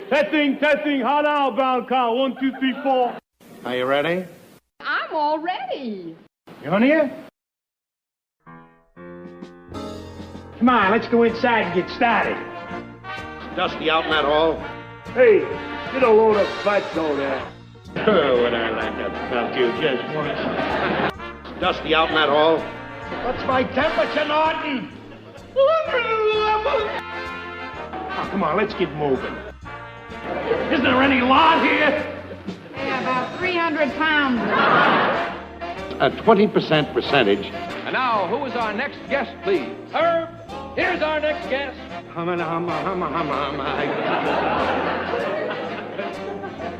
Testing, hot outbound car, 1, 2, 3, 4. Are you ready? I'm all ready. You on here? Come on, let's go inside and get started. Dusty out in that hall? Hey, get a load of butts over there. Oh, would I like to fuck you just once. Dusty out in that hall? What's my temperature, Norton? Oh, come on, let's get moving. Isn't there any lot here? Yeah, about 300 pounds. A 20% percentage. And now, who is our next guest, please? Herb, here's our next guest.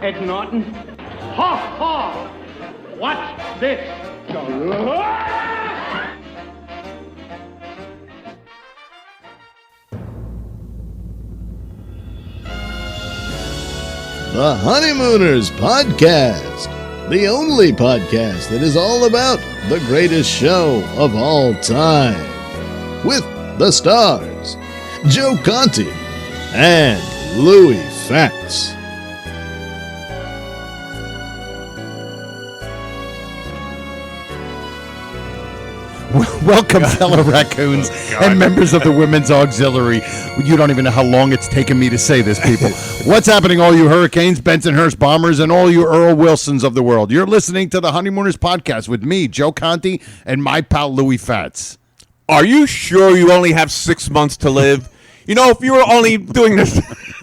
Ed Norton. Ha ha! Watch this. The Honeymooners Podcast, the only podcast that is all about the greatest show of all time. With the stars, Joe Conti and Louis Fatts. Welcome, fellow raccoons and members of the Women's Auxiliary. You don't even know how long it's taken me to say this, people. What's happening, all you Hurricanes, Bensonhurst Bombers, and all you Earl Wilsons of the world? You're listening to the Honeymooners Podcast with me, Joe Conti, and my pal Louis Fatts. Are you sure you only have 6 months to live? You know, if you were only doing this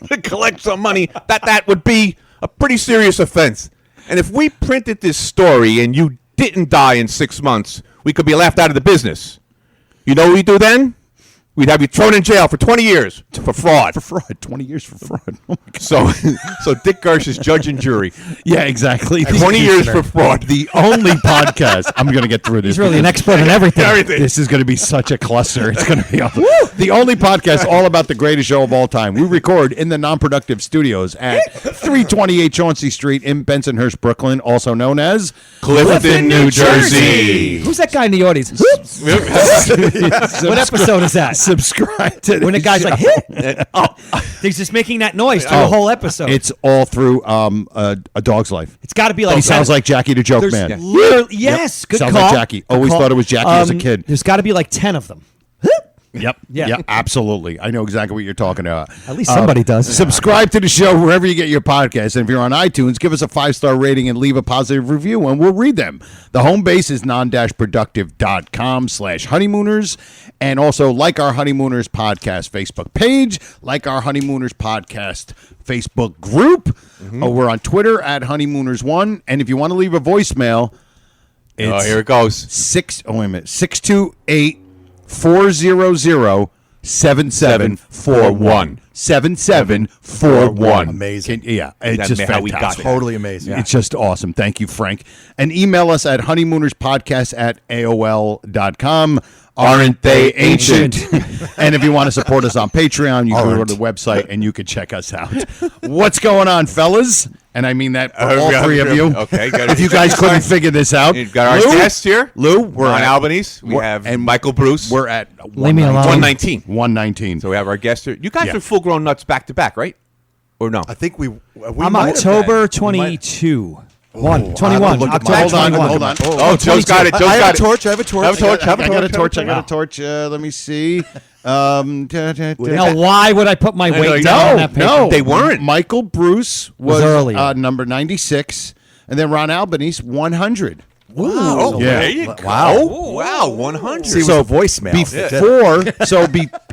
to collect some money, that would be a pretty serious offense. And if we printed this story and you didn't die in 6 months, we could be laughed out of the business. You know what we'd do then? We'd have you thrown in jail for 20 years for fraud. For fraud. 20 years for fraud. Oh my God. So Dick Gersh is judge and jury. Yeah, exactly. 20 years for fraud. The only podcast. I'm going to get through this. He's really an expert in everything. This is going to be such a cluster. It's going to be the only podcast all about the greatest show of all time. We record in the Non-Productive Studios at 328 Chauncey Street in Bensonhurst, Brooklyn, also known as Clifton, New Jersey. Who's that guy in the audience? What episode is that? Subscribe to when the guy's like, hit. He's just making that noise through the whole episode. It's all through A Dog's Life. It's got to be like he sounds like Jackie the Joke Man. Literally, yes, good sounds call. Like Jackie. Always thought it was Jackie as a kid. There's got to be like 10 of them. Yep. Yeah. Absolutely. I know exactly what you're talking about. At least somebody does. Subscribe to the show wherever you get your podcasts. And if you're on iTunes, give us a 5-star rating and leave a positive review, and we'll read them. The home base is non-productive.com/honeymooners. And also like our Honeymooners Podcast Facebook page, like our Honeymooners Podcast Facebook group. We're on Twitter at Honeymooners1. And if you want to leave a voicemail, it's here it goes. 628 400-7741. 7741. Amazing. It's just how we fantastic. got there. Totally amazing. It's just awesome. Thank you, Frank. And email us at honeymoonerspodcast@aol.com. Aren't they ancient? And if you want to support us on Patreon, you can go to the website and you can check us out. What's going on, fellas? And I mean that for all three of you. Okay, good. If you guys couldn't figure this out. You've got our guests here. Lou, we're Ron at Albanese. We have and Michael Bruce. We're at Leave me alone. 119. 119. So we have our guest here. You guys are full-grown nuts back-to-back, right? Or no? I think we I'm might have October been. We might- 22. Oh, 21. look at my- October Hold on. 21. Oh, Joe's got it. I Joe's have got a torch. I have a torch. Have a torch. I got a torch. I got a torch. Let me see. Now, why would I put my weight down on that paper? No, They weren't. Michael Bruce was early. number 96, and then Ron Albanese 100. Wow. Yeah. There you go. Wow. Oh, wow, 100. See, it was a voicemail.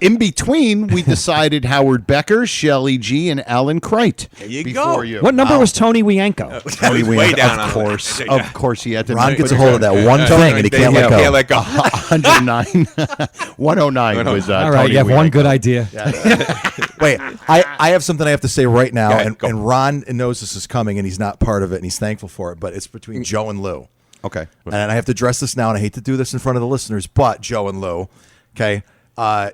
In between, we decided Howard Becker, Shelley G, and Alan Crite. There you before go. you. What number was Tony Wienko? Tony Way Wayne, down of on course. it. Of course, he had to. Ron gets a hold of that one thing and he can't let go. Can't let go. 109. 109 was All right, Tony you have Wienko. one good idea. Wait, I have something I have to say right now, Go ahead, go. and Ron knows this is coming, and he's not part of it, and he's thankful for it, but it's between Joe and Lou. Okay. And I have to address this now, and I hate to do this in front of the listeners, but Joe and Lou, okay,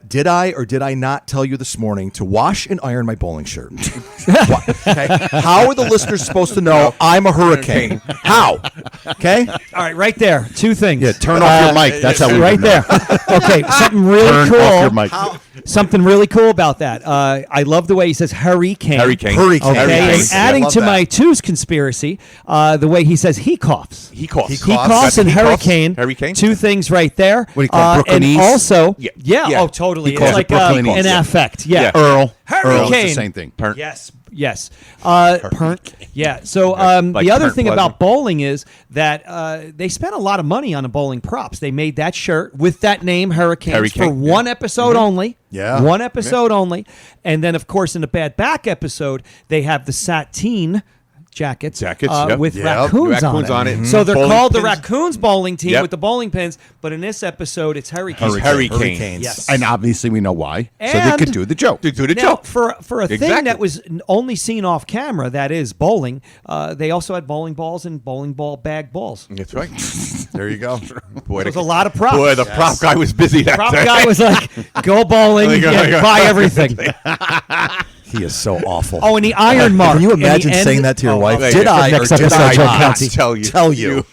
did I or did I not tell you this morning to wash and iron my bowling shirt? Okay? How are the listeners supposed to know I'm a hurricane? How? Okay? All right, right there. Two things. Yeah, turn off your mic. That's how we right know. there. Okay, something really Turn cool. off your mic. something really cool about that. I love the way he says hurricane. Hurricane. Okay, Hurricane. and Nice. adding I love to that. my twos conspiracy, the way he says he coughs. He coughs. He coughs. Coughs and He coughs. hurricane. Hurricane. Two things right there. What do you call it, And Brooklynese? also, Yeah. oh, totally. He calls It's it like Brooklynese. an affect. Yeah. Yeah. Earl. Hurricane. Earl is the same thing. Yes. Pernt. Yeah. So Like the other Pernt thing Pleasure. about bowling is that they spent a lot of money on the bowling props. They made that shirt with that name, Hurricanes, Hurricane, for one episode only. Yeah. One episode only. And then, of course, in the Bad Back episode, they have the sateen jackets, Yep. with Yep. raccoons, Raccoons on on it. it. So they're Bowling called the pins. Raccoons bowling team Yep. with the bowling pins. But in this episode, it's Hurricanes. Hurricane. Yes. And obviously we know why. So they And- could do the joke. To do the Now, joke. for a thing Exactly. that was only seen off camera, that is bowling, they also had bowling balls and bowling ball bag balls. That's right. There you go. Boy, There's a lot of props. Boy, the prop guy was busy that Prop day. guy was like, go bowling, There you go, yeah, there you go. buy everything. He is so awful. Oh, and the iron mark. Can you and the imagine end- saying that to your Oh, wife? okay. Did I or Next did episode, I Joe not County. tell you?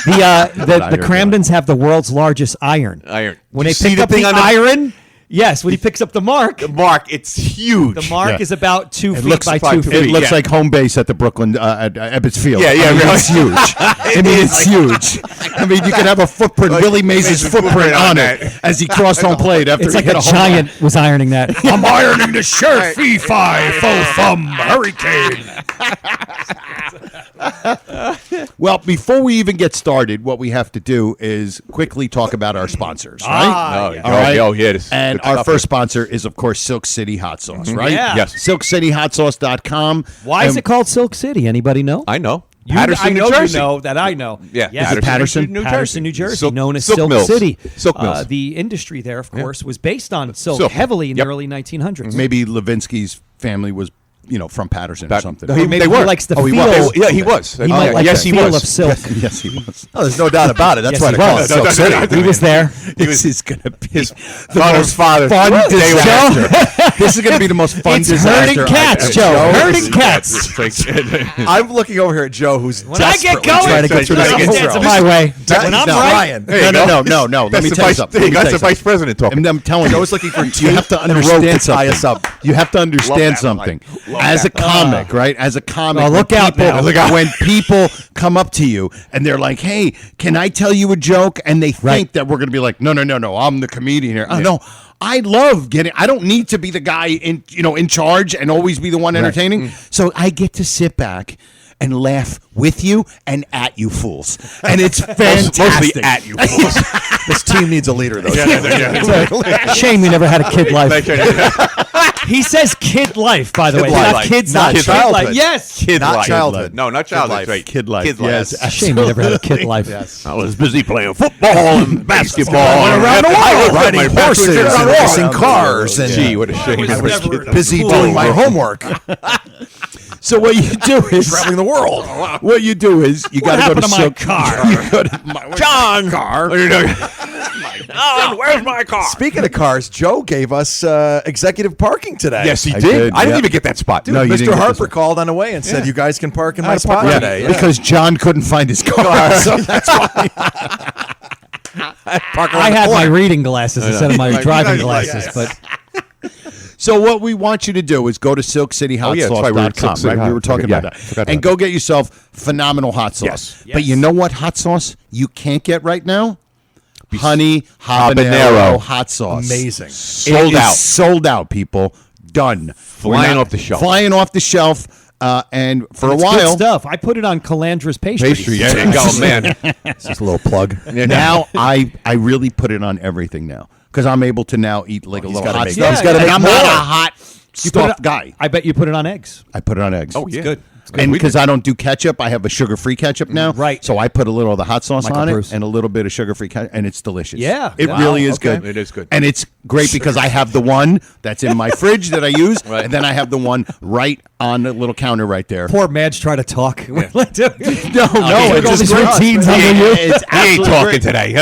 The iron Cramdens have the world's largest iron. Iron. When You they see pick the up the thing on the- iron, yes, when he picks up the mark, Mark, it's huge. the mark Yeah. is about 2 It feet looks by like 2 2 feet. It looks Yeah. like home base at the Brooklyn at Ebbets Field. Yeah, yeah, I mean, really. it's huge. I mean, it's huge. I mean, you could have a footprint, Like Willie Mays' Mays' footprint footprint on on it that. as he crossed home plate after It's he like hit a home giant was ironing that. run. I'm ironing the shirt. Fee, fi, fo, fum, hurricane. Well, before we even get started, what we have to do is quickly talk about our sponsors, right? Oh, All right. Oh, yeah. This And good our stuff first sponsor is, of course, Silk City Hot Sauce, right? Yeah. Yes. SilkCityHotSauce.com. Why is it called Silk City? Anybody know? I know. I Patterson, know New Jersey. you know that I know. Yeah, Yes. Patterson? Patterson, New Jersey, Silk- known as Silk Silk Mills. City. Silk Mills. The industry there, of course, was based on silk, Silk. heavily in Yep. the early 1900s. Maybe Levinsky's family was, from Patterson or something. Maybe he likes the Oh, he feel. was. Yeah, he was. He might like yes, the he feel was. of silk. Yes, he was. Oh, there's no doubt about it. That's Yes, why he they call it was. Silk City. He was there. This is going to be Father's father. fun Day disaster. This is going to be the most fun It's disaster. herding cats, Joe. Herding cats. I'm looking over here at Joe, who's When I get desperately going, trying to get through That's this it. it's intro. my way. That- When I'm no, right, Ryan. No. Let me tell you something. That's the vice president talking. And I'm telling you, Joe's looking for you have to teeth and rope understand to tie us something. up. You have to understand that something. line. As a comic, right? As a comic, Oh, look when out people- now. Look out. When people come up to you and they're like, "Hey, can I tell you a joke?" and they think that we're going to be like, "No, I'm the comedian here." Oh, no. I love getting. I don't need to be the guy in charge and always be the one entertaining. So I get to sit back and laugh with you and at you fools, and it's fantastic. Mostly at you. fools. This team needs a leader, though. shame you never had a kid life. He says kid life, by the way. life. Not kids, Not not childhood. life. Yes. Kid Not life. childhood. No, not childhood. life. Right. Kid life. Kid Yes. life. Shame you never had a kid life. I was busy playing football and basketball. Around the world, riding my horses and around racing cars. And Gee, what a shame. I was busy doing my homework, So what you do is traveling the world. What you do is you got to go happened to to my Silk car? You go to my John! car. What are you doing? John, where's my car? Speaking of cars, Joe gave us executive parking today. Yes, he I did. did, I didn't yeah. even get that spot. Dude, No, you didn't Mr. get Harper this one. called on the way and said, "You guys can park in my spot Yeah, today." Yeah. because John couldn't find his car. So that's why. I had my reading glasses instead of my driving glasses, but So what we want you to do is go to SilkCityHotSauce.com. Silk City Right? We were talking Hot. about Yeah, that. forgot And about go get yourself phenomenal hot sauce. Yes. But you know what hot sauce you can't get right now? Honey habanero Habanero. hot sauce. Amazing. Sold It is out. Sold out, people. Done. Flying off the shelf. Flying off the shelf. And for it's a while, good stuff. I put it on Calandra's pastries. Pastry. There you go, man. Just a little plug. now I really put it on everything now because I'm able to now eat like a little gotta hot make- stuff. he's gotta And make I'm not more. a hot You put stuffed it- guy. I bet you put it on eggs. I put it on eggs. Oh, yeah. Good. And because I don't do ketchup, I have a sugar-free ketchup now. Right. So I put a little of the hot sauce Michael on Bruce. it and a little bit of sugar-free ketchup, and it's delicious. Yeah. It Wow, really is okay. good. It is good. And it's great because I have the one that's in my fridge that I use, Right. and then I have the one right on the little counter right there. Poor Madge trying to talk. No, it's it's just great. routines He under ain't, you. It's he ain't absolutely talking great. today.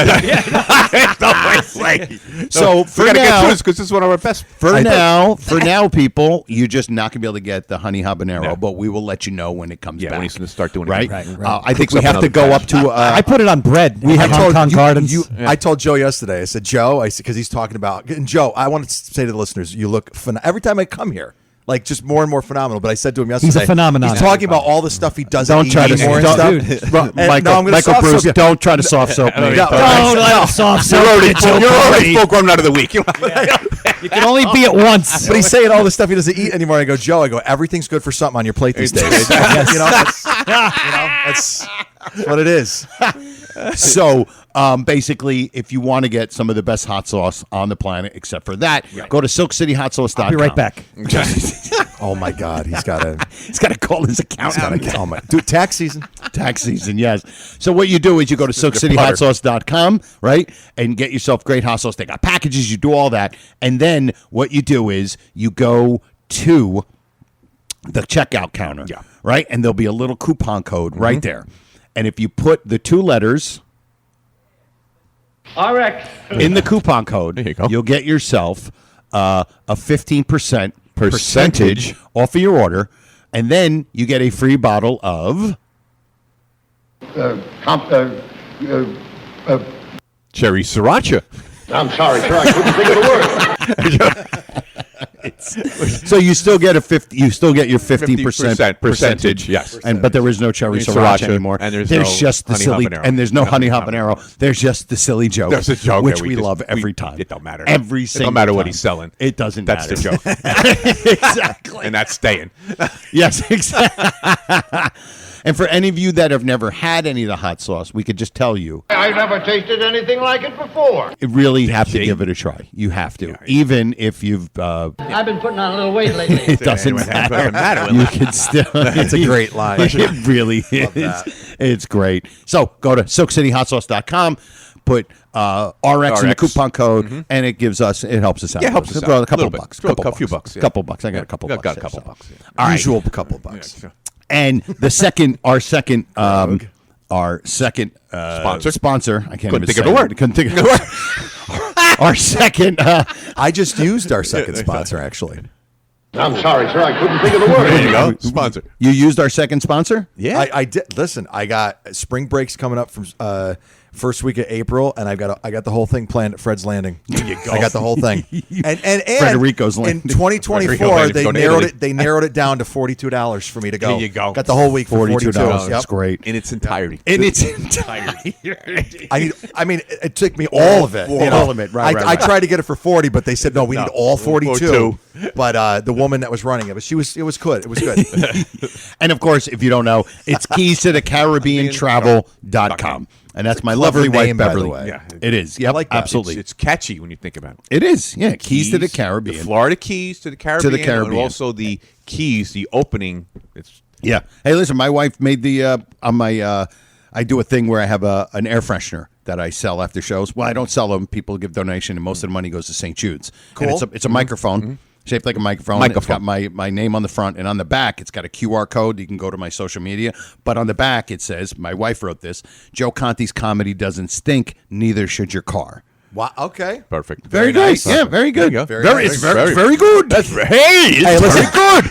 So we for gotta get now, through this because this is one of our best. for now, people, you're just not gonna be able to get the honey habanero, but we will let you know when it comes Yeah, back. when he's going to start doing it. Right? Right. I think Cooks we up have to another go batch. up to. I put it on bread. We at have Hong Kong Gardens. I told Joe yesterday. I said, Joe, because he's talking about. And Joe, I wanted to say to the listeners, you look every time I come here. Like just more and more phenomenal. But I said to him yesterday, He's a phenomenon. He's talking about all the stuff he doesn't Don't eat try to anymore and don't- stuff. Well, And Michael, no, I'm gonna Michael soft Bruce, soap you. don't try to soft soap me. No, Don't let him soft soap you, Joe You're already Brady. spoke one out of the week. You can only be at once. But he's saying all the stuff he doesn't eat anymore. I go, Joe, everything's good for something on your plate these days. That's what it is. So basically, if you want to get some of the best hot sauce on the planet, except for that, go to SilkCityHotSauce.com. I'll be right back. Oh my God, he's got to call his accountant. Oh my, dude, tax season. Tax season, yes. So what you do is you go to SilkCityHotSauce.com, right, and get yourself great hot sauce. They got packages. You do all that, and then what you do is you go to the checkout counter, right, and there'll be a little coupon code right there, and if you put the two letters RX. in the coupon code, There you go. you'll get yourself a 15% percentage off of your order, and then you get a free bottle of Cherry sriracha. I'm sorry, sir. I couldn't think of the word. So you still get your 50% percentage, yes. but there is no cherry Sriracha, sriracha anymore. and there's there's no just the honey silly, habanero. and there's no honey Nothing habanero. There's just the silly joke, There's a joke which that we just- love every time. It don't matter. Every It single don't matter what time. he's selling. It doesn't That's matter. the joke. Exactly. And that's staying. Yes, exactly. And for any of you that have never had any of the hot sauce, we could just tell you, I've never tasted anything like it before. you really have to see? give it a try. You have to, even if you've. I've been putting on a little weight lately. It doesn't matter. You can still. That's a great line. It really is. that. It's great. So go to SilkCityHotSauce.com. Put RX in the coupon code, and it gives us. It helps us out. Yeah, it helps us Throw out. a couple A little bit. bucks. Throw a few bucks, yeah. Couple bucks. I got a couple bucks. Got a there, couple so. bucks. Yeah. All right. Usual couple bucks. Sure. And our second sponsor. I can't Couldn't even think say of the it. word. Couldn't think of the word. Our second. I just used our second sponsor actually. I'm sorry, sir. I couldn't think of the word. There you go. Sponsor. You used our second sponsor? Yeah. I did. Listen, I got spring breaks coming up from first week of April, and I got the whole thing planned at Fred's Landing. There you go. I got the whole thing. and Frederico's Landing. In 2024, Frederico Landing, they go to narrowed Italy. it. They narrowed it down to $42 for me to go. There you go. Got the whole week for $42. $42. That's great. In its entirety. In its entirety. I mean, it took me all of it. you know. All of it, right, I tried to get it for 40, but they said no. We need all 42. 42. But the woman that was running it, it was good. It was good. And of course, if you don't know, it's keys to the CaribbeanTravel.com. And that's my lovely clever wife, name, by the Beverly. way. Yeah. It is. Yep, like that. absolutely. It's catchy when you think about it. It is. Yeah, keys to the Caribbean. The Florida Keys to the Caribbean. Caribbean. And also the keys, the opening. It's Yeah. Hey, listen, my wife made the on my. I do a thing where I have an air freshener that I sell after shows. Well, I don't sell them. People give donation, and most of the money goes to St. Jude's. Cool. And it's a microphone. Shaped like a microphone. It's got my name on the front, and on the back, it's got a QR code. You can go to my social media. But on the back, it says, my wife wrote this, Joe Conti's comedy doesn't stink, neither should your car. Wow. Okay. perfect. Very nice. Yeah, very good. There you go. Very It's nice. very good. Hey, Hey, listen, good.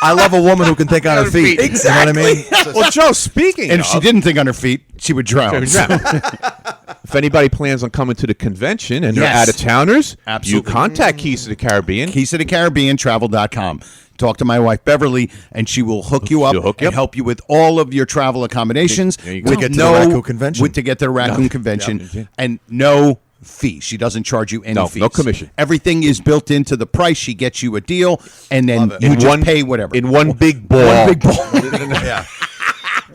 I love a woman who can think on her feet. Exactly. You know what I mean? Well, Joe, speaking And if she of, didn't think on her feet, she would drown. if anybody plans on coming to the convention and they're Yes. out-of-towners, Absolutely. you contact Keys to the Caribbean. Keys to the CaribbeanTravel.com. Talk to my wife Beverly, and she will hook you up She'll hook you and up. help you with all of your travel accommodations. There you go. With To get to the Raccoon Convention. To get to the Raccoon Convention, Yeah. and no fee. She doesn't charge you any No, fees. no commission. Everything is built into the price. She gets you a deal, and then you In just one- pay whatever. In one big ball. One big ball. Yeah.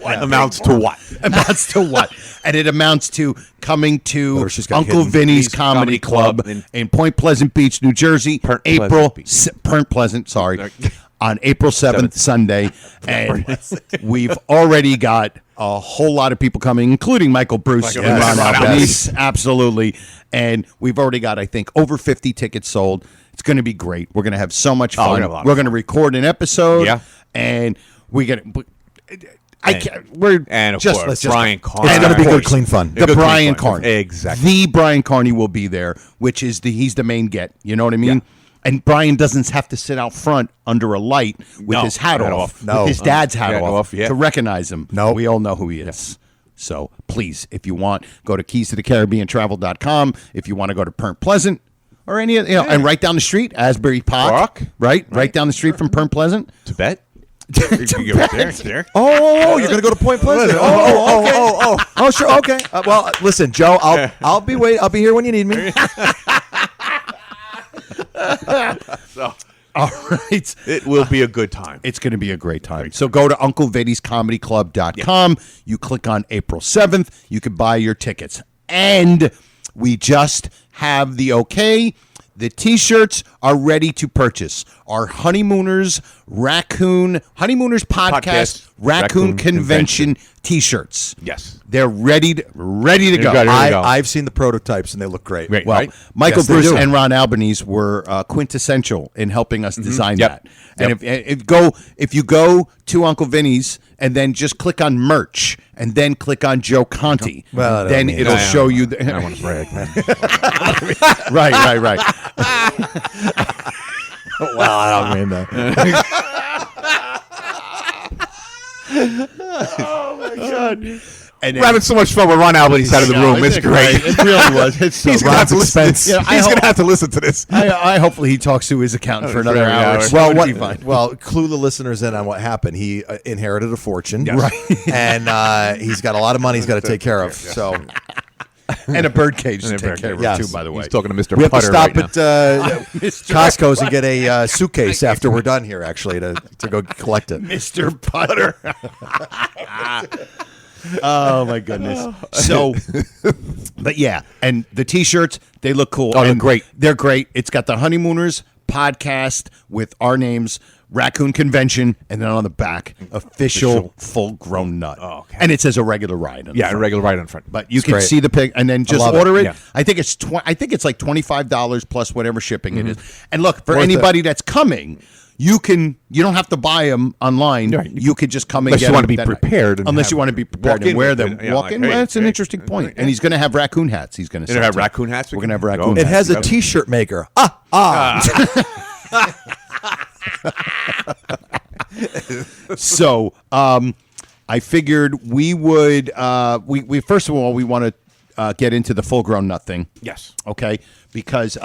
Amounts to what? Amounts to what? And it amounts to coming to Oh, she's got Uncle hidden. Vinny's Vinny's Comedy Comedy Club Club in Point Pleasant Beach, New Jersey, Point April Pleasant Beach. Point Pleasant, sorry, on April 7th, Sunday, and we've already got a whole lot of people coming, including Michael Bruce and Ron Albanese, absolutely, and we've already got, I think, over 50 tickets sold. It's going to be great. We're going to have so much fun. we're gonna have a lot of We're going to record an episode, Yeah. and we get. And of just course, let's just- Brian Carney. It's going to be Of good, course. clean fun. The Good Brian clean fun. Carney. Exactly. The Brian Carney will be there, which is he's the main get. You know what I mean? And Brian doesn't have to sit out front under a light with his hat off, with his dad's hat off to recognize him. No. We all know who he is. So please, if you want, go to keys-to-the-Caribbean-travel.com. If you want to go to Point Pleasant or any of, and right down the street, Asbury Park, right down the street from Point Pleasant. Tibet. There. Oh, you're gonna go to Point Pleasant. Oh, sure, okay. Well, listen, Joe, I'll be here when you need me. All right. It will be a good time. It's going to be a great time. So go to UncleVitty'sComedyClub.com. You click on April 7th. You can buy your tickets. And we just have the okay. The T-shirts are ready to purchase. Our Honeymooners Podcast Raccoon Convention T-shirts. Yes. They're ready to go. I've seen the prototypes and they look great. Well, Michael Bruce and Ron Albanese were quintessential in helping us design that. And if you go to Uncle Vinny's and then just click on merch and then click on Joe Conti, then it'll show you. I don't want to brag, man. Right. Well, I don't mean that. Oh my God. We're having so much fun with Ron Albanese out of the room. It's great. It really was. It's so He's going to have to listen. He's going to have to listen to this. I hopefully he talks to his accountant for another hour. Well, clue the listeners in on what happened. He inherited a fortune, right? And he's got a lot of money he's got to take care of. So. And a birdcage to take care of too, by the way. He's talking to Mr. We have to Putter stop right at Costco's and get a suitcase after we're done here, actually, to go collect it. Mr. Putter. Oh, my goodness. So, but yeah, and the T-shirts, they look cool. Oh, they're great. They're great. It's got the Honeymooners podcast with our names, Raccoon Convention, and then on the back, official full-grown nut. Oh, okay. And it says a regular ride on the front. a regular ride on front. But you can see the pic, and then just order it. Yeah. I think it's like $25 plus whatever shipping it is. And look, for anybody that's coming, you don't have to buy them online. Right. You could just come and get them. Unless you want to be prepared. Unless you want to be prepared and wear them. Walk in. Well, that's an interesting point. And he's going to have raccoon hats. He's going to have raccoon hats. We're going to have raccoon hats. It has a T-shirt maker. So, I figured we would. We first of all we want to get into the full grown nut thing. Yes. Okay. Because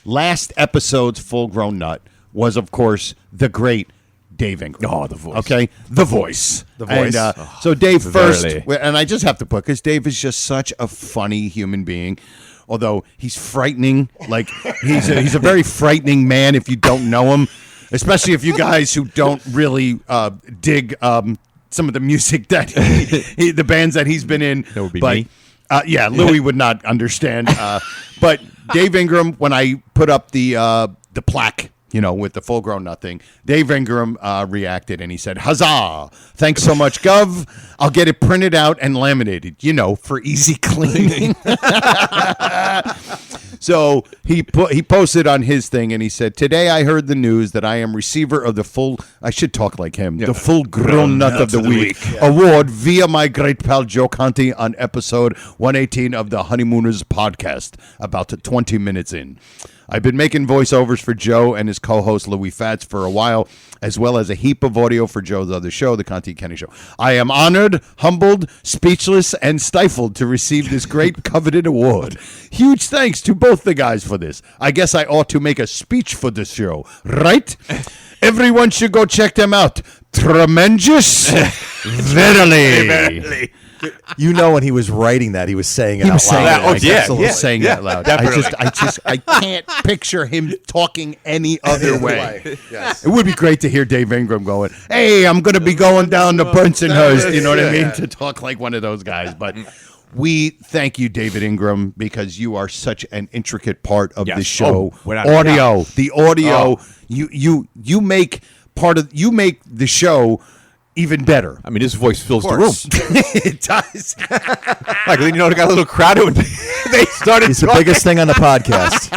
last episode's full grown nut was, of course, the great Dave Ingram. Oh, the voice. Okay, the voice. The voice. And, so Dave first, and I just have to put, because Dave is just such a funny human being. Although he's frightening, like he's a very frightening man if you don't know him, especially if you guys who don't really dig some of the music that the bands that he's been in. That would be me. Yeah, Louis would not understand. But Dave Ingram, when I put up the plaque, with the full-grown nothing, Dave Ingram reacted and he said, "Huzzah! Thanks so much, Gov. I'll get it printed out and laminated, for easy cleaning." So he posted on his thing and he said, "Today I heard the news that I am receiver of the full," I should talk like him, the full-grown nut of the week award via my great pal Joe Conti on episode 118 of the Honeymooners podcast, about 20 minutes in. I've been making voiceovers for Joe and his co-host Louis Fats for a while, as well as a heap of audio for Joe's other show, The Conti Kenny Show. I am honored, humbled, speechless, and stifled to receive this great coveted award. Huge thanks to both the guys for this. I guess I ought to make a speech for this show, right? Everyone should go check them out. Tremendous. Verily. When he was writing that, he was saying it out loud. Saying that loud. I can't picture him talking any other way. Yes. It would be great to hear Dave Ingram going, "Hey, I'm going to be going down to Bensonhurst," you know what I mean? To talk like one of those guys. But we thank you, David Ingram, because you are such an intricate part of this show. Audio, the audio, you make the show even better. I mean, his voice fills the room. It does. Like, they got a little crowded when they started. He's the biggest thing on the podcast.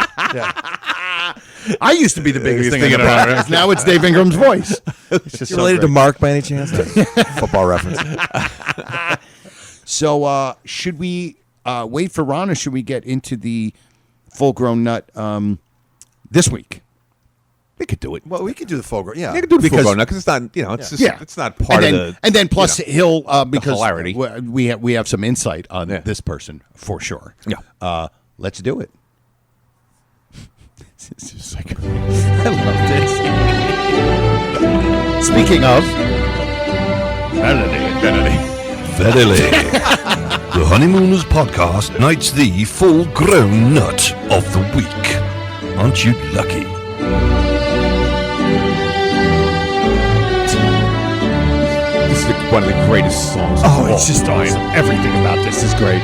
I used to be the biggest thing on the podcast. Now it's Dave Ingram's voice. It's just related to Mark by any chance? Football reference. So, should we wait for Ron, or should we get into the full-grown nut this week? They could do it. Well, we could do the full grown. Yeah, They could do the Because- full grown because it's not, it's just, it's not part and of then, the. And then plus he'll because hilarity. we have some insight on this person for sure. Yeah. Let's do it. It's just like I love this. Speaking of Verily. The Honeymooners podcast knights the full-grown nut of the week. Aren't you lucky? This is one of the greatest songs. oh, it's just awesome. Everything about this is great.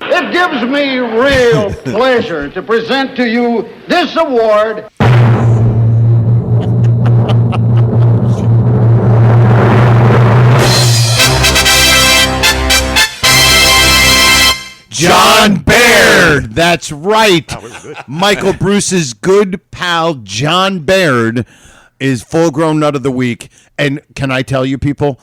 It gives me real pleasure to present to you this award. John Baird. That's right. Michael Bruce's good pal John Baird is full-grown nut of the week, and can I tell you, people,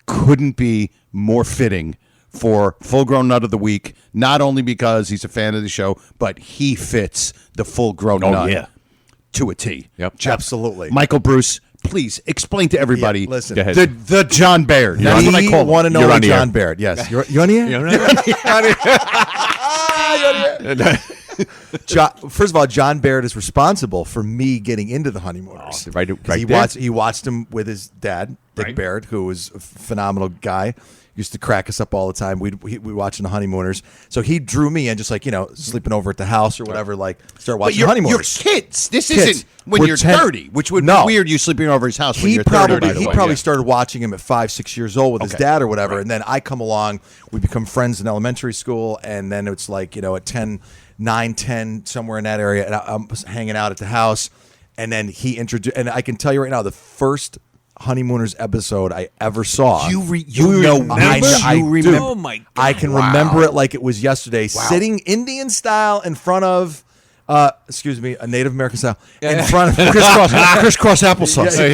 couldn't be more fitting for full-grown nut of the week. Not only because he's a fan of the show, but he fits the full-grown nut to a T. Yep. absolutely. Michael Bruce, please explain to everybody. Yeah, listen. Go ahead. the John Baird. That's what I call him. One and You're only on the John air. Baird. Yes, you on First of all, John Baird is responsible for me getting into the Honeymooners. Right he there. he watched him with his dad, Dick Baird, who was a phenomenal guy. Used to crack us up all the time. We watching the Honeymooners. So he drew me in, just like, sleeping over at the house or whatever. Like, start watching But Honeymooners. you're kids. This Kids. isn't when We're you're 10 30, which would No. be weird. You sleeping over his house when He you're 30. by the he way. probably started watching him at 5-6 years old with his dad or whatever, and then I come along. We become friends in elementary school, and then it's like at 9, 10, somewhere in that area, and I'm hanging out at the house, and then he introduced. And I can tell you right now, the first Honeymooners episode I ever saw. You remember? do. Oh my God. I can remember it like it was yesterday. Sitting Indian style in front of, a Native American style in front of crisscross applesauce. So,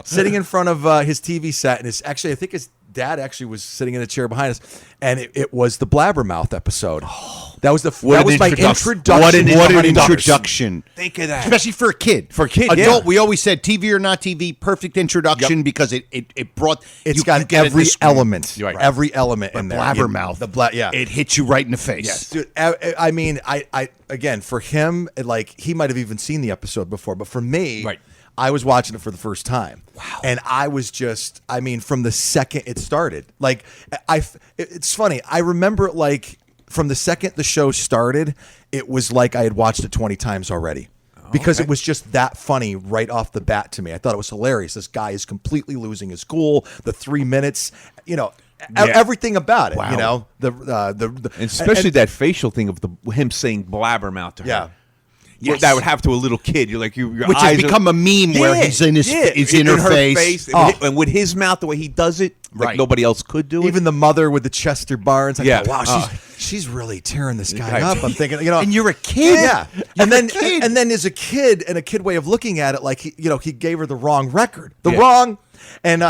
sitting in front of his TV set, and I think his dad actually was sitting in a chair behind us, and it was the Blabbermouth episode. That was my introduction. What an to introduction! Think of that. Especially for a kid. Adult, we always said TV or not TV, perfect introduction because it brought. It's got every element, Right. every element in there. Blabbermouth. It hits you right in the face. Yes, dude. I mean, I again, for him, like, he might have even seen the episode before, but for me, Right. I was watching it for the first time. Wow. And I was just, from the second it started, like, it's funny. I remember it like from the second the show started, it was like I had watched it 20 times already. Because it was just that funny right off the bat to me. I thought it was hilarious. This guy is completely losing his cool. The 3 minutes, everything about it. Wow. And especially that facial thing of him saying blabbermouth to her. Yeah. Yes. That would have to a little kid. You're like, your Which eyes has become a meme where he's in his inner her face. and with his mouth, the way he does it, like Right. nobody else could do it. Even the mother with the Chester Barnes. I Yeah. go, wow, she's really tearing this guy Right. up. I'm thinking, And you're a kid. Yeah. And then as a kid, and a kid way of looking at it, like, he gave her the wrong record. And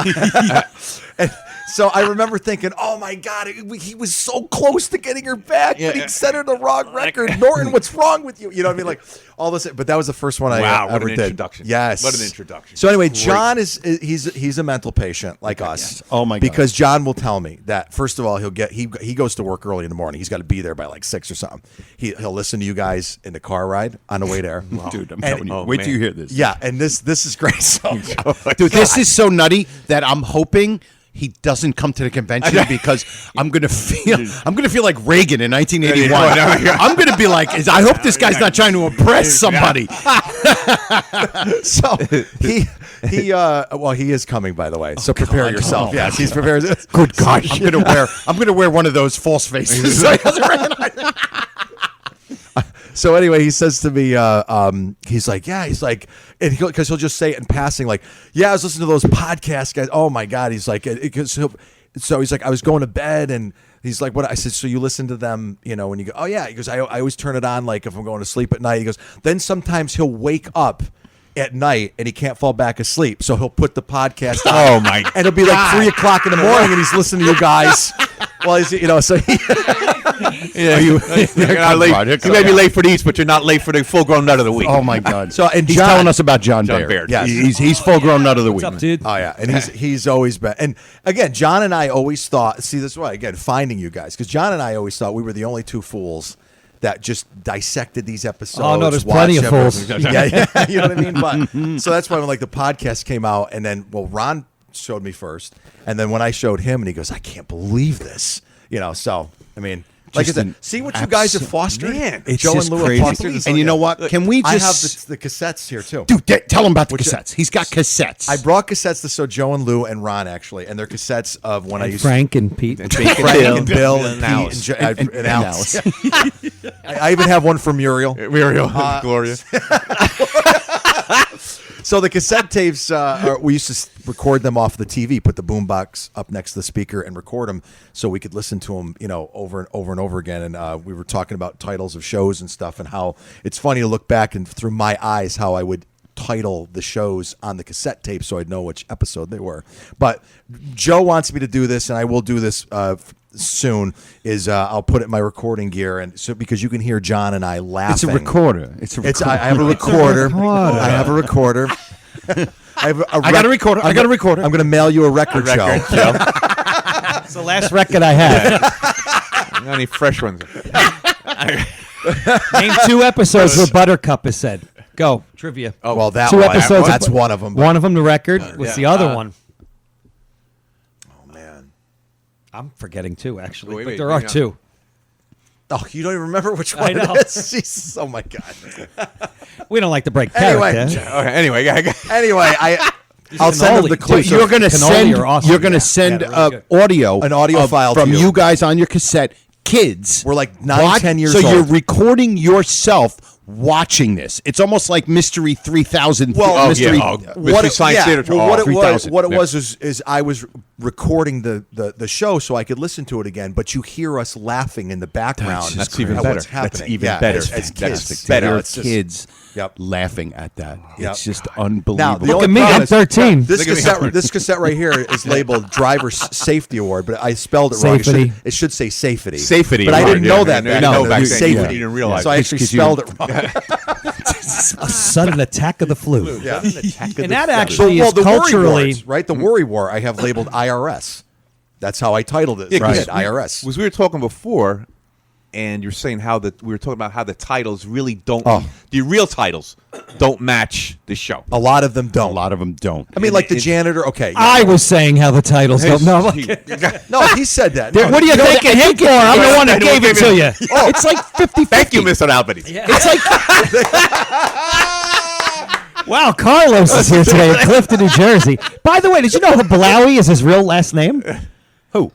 so I remember thinking, oh my God, he was so close to getting her back, but he sent her the wrong record. Norton, what's wrong with you? You know what I mean? Like, all this, but that was the first one I Wow, what ever an did. introduction. Yes. What an introduction. So anyway, John he's a mental patient like us. Yes. Oh my God. Because John will tell me that, first of all, he goes to work early in the morning. He's got to be there by like 6 or something. He'll listen to you guys in the car ride on the way there. Dude, I'm telling you. Wait till you hear this. Yeah, and this is great. So, Dude, this is so nutty that I'm hoping he doesn't come to the convention because I'm gonna feel like Reagan in 1981. I'm gonna be like, I hope this guy's not trying to impress somebody. So he is coming, by the way. So prepare yourself. Oh, Yes, he's prepared. Good gosh, I'm gonna wear one of those false faces. So he doesn't recognize me. So anyway, he says to me, he's like, and because he'll just say it in passing, like, yeah, I was listening to those podcasts, guys. Oh my God, he's like, so he's like, I was going to bed, and he's like, what? I said, so you listen to them, when you go, oh yeah. He goes, I always turn it on, like if I'm going to sleep at night. He goes, then sometimes he'll wake up at night and he can't fall back asleep, so he'll put the podcast on. Oh my! And it'll be like 3 o'clock in the morning, and he's listening to you guys. Well, so he. Yeah, you- you're not late. You may be late for these, but you're not late for the full-grown nut of the week. Oh my God! So, and he's John- telling us about John Baird. Baird. Yes. He's full-grown nut of the week. What's up, dude? Oh yeah, and he's always been. And again, John and I always thought. See, this is why again finding you guys, because John and I always thought we were the only two fools that just dissected these episodes. Oh, no, there's watched plenty of everything. fools. Yeah, you know what I mean. But so that's why when like the podcast came out, and then Ron showed me first, and then when I showed him, and he goes, "I can't believe this," you know. So I mean. Like I Just said, an see what you guys have fostered. Man, it's Joe just and Lou crazy. have fostered. And you know what? Can we I just- have the cassettes here too. Dude, tell him about the Which- cassettes. He's got cassettes. I brought cassettes to show Joe and Lou and Ron actually, and they're cassettes of when I used Frank and Pete. Frank and Bill and Pete and Alice. I even have one for Muriel. Muriel, Gloria. So the cassette tapes, we used to record them off the TV, put the boombox up next to the speaker, and record them so we could listen to them, you know, over and over and over again. And we were talking about titles of shows and stuff, and how it's funny to look back and through my eyes how I would title the shows on the cassette tape so I'd know which episode they were. But Joe wants me to do this, and I will do this soon. Is I'll put it in my recording gear, and so because you can hear John and I laughing. It's a recorder. I have a recorder. I have a recorder. I got a recorder. I got a recorder. I'm going to mail you a record, Joe. It's the last record I had. Any fresh ones? Name 2 episodes where Buttercup is said. Go. Trivia. Oh, well, that 2 one, episodes. that's one of them. One of them, the record. What's the other one? Oh, man. I'm forgetting 2, actually. Wait, but wait, there are hang on. 2. Oh, you don't even remember which one know. it is? Jesus, oh, my God. We don't like to break Anyway. character. Okay, anyway, Anyway, I'll send them the Cannoli. clips. You're going to Cannoli send. are awesome. You're going to Yeah. send Yeah, they're really audio, An audio file to from you. you guys on your cassette. Kids, We're like 9, 10 years so old. you're recording yourself watching this. It's almost like Mystery 3000. Well, Mystery. Mystery Science Theater. Well, what it 3000. was is I was recording the show so I could listen to it again, but you hear us laughing in the background. That's even at better. what's happening. That's even Yeah, better. as That's kids. better. You know, There are it's just- kids Yep. laughing at that. Yep. It's just Now, unbelievable. the Look only at me, problem I'm is- 13. This Look at me. cassette, this cassette right here is labeled Driver's Safety Award, but I spelled it wrong. Safety. It should say Safety. Safety But I Award, didn't yeah. know that You back didn't know then. back It was then. Safety. Yeah. You didn't realize. So I actually 'Cause you- spelled it wrong. A sudden attack of the flu. Yeah. And that actually is the culturally. Worry Wars, right? The Worry War I have labeled IRS. That's how I titled it. Yeah, 'cause Right. IRS. Was we were talking before, and you're saying we were talking about how the titles really don't. Oh. The real titles don't match the show. A lot of them A don't. lot of them don't. I mean, like the janitor. Okay. yeah. I was saying how the titles don't. No, I'm like, No, he said that. what are you thanking him for? I'm the one that gave it to you. It's like 50-50. Thank you, Mr. Albany. It's like Wow, Carlos is here today in Clifton, New Jersey. By the way, did you know Kablawi is his real last name? who?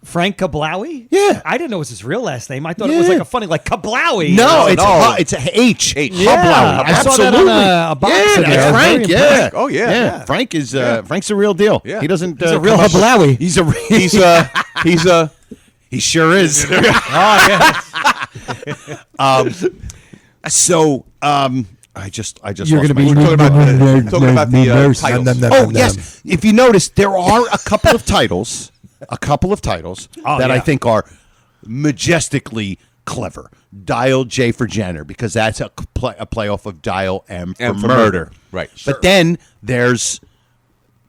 Frank Kablawi? Yeah. I didn't know it was his real last name. I thought it was Yeah. like a funny, like Kablawi. No, it's no. it's a H. H. Yeah, Hublau. I saw that Absolutely. on a box yeah, in there. that's I was Frank. very Yeah. impressed. Oh, yeah. Frank is Frank's a real deal. Yeah. He doesn't. He's a real come up with- Hublawi. He's a. He's He sure is. So I just You're lost going to be my- talking about the titles. Oh yes, if you notice, there are a couple of titles, that I think are majestically clever. Dial J for Jenner, because that's a play off of Dial M for, M for murder. murder. Right. But then there's,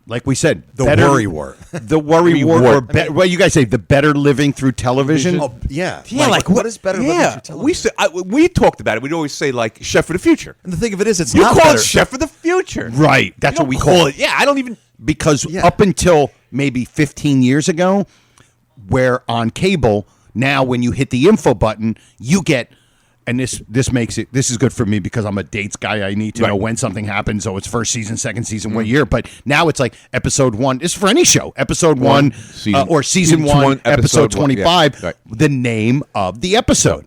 like we said, The better- Worry War. The Worry War. Or well, you guys say the better living through television. Oh, yeah. Yeah, like what is better? living Yeah, through television? we said we talked about it. We'd always say like Chef for the Future. And the thing of it is, it's You not call better. it Chef for the Future, Right. That's You what we don't call it. Yeah, I don't even. Because Yeah. up until maybe 15 years ago, where on cable, now when you hit the info button, you get, and this makes it, this is good for me because I'm a dates guy. I need to know when something happens. So it's first season, second season, what year. But now it's like episode 1. It's for any show. Episode 1 or season 1, episode 25, yeah, right. the name of the episode.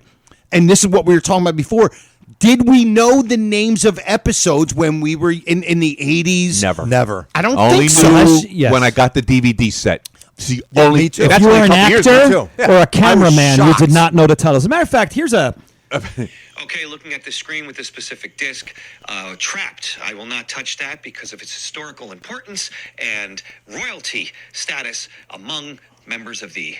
And this is what we were talking about before. Did we know the names of episodes when we were in the 80s? Never. I don't Only think so. knew Yes. when I got the DVD set. See, Yeah, only me too. and If that's you were only an a couple years actor ago, too. or a cameraman, you shocked. did not know the titles. As a matter of fact, here's a. Okay, looking at the screen with this specific disc, Trapped. I will not touch that because of its historical importance and royalty status among members of the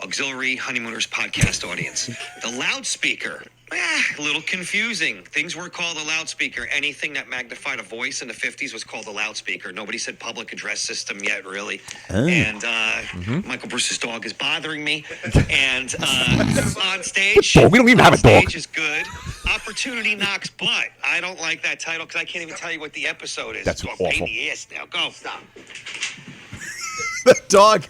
auxiliary Honeymooners podcast audience. The loudspeaker. A little confusing. Things were called a loudspeaker. Anything that magnified a voice in the 50s was called a loudspeaker. Nobody said public address system yet, really. And Michael Bruce's dog is bothering me. And on stage, We don't even have a dog. Stage is good. Opportunity knocks butt. I don't like that title because I can't even tell you what the episode is. That's it's called Pain awful. in the Ass now. Go. Stop. The dog.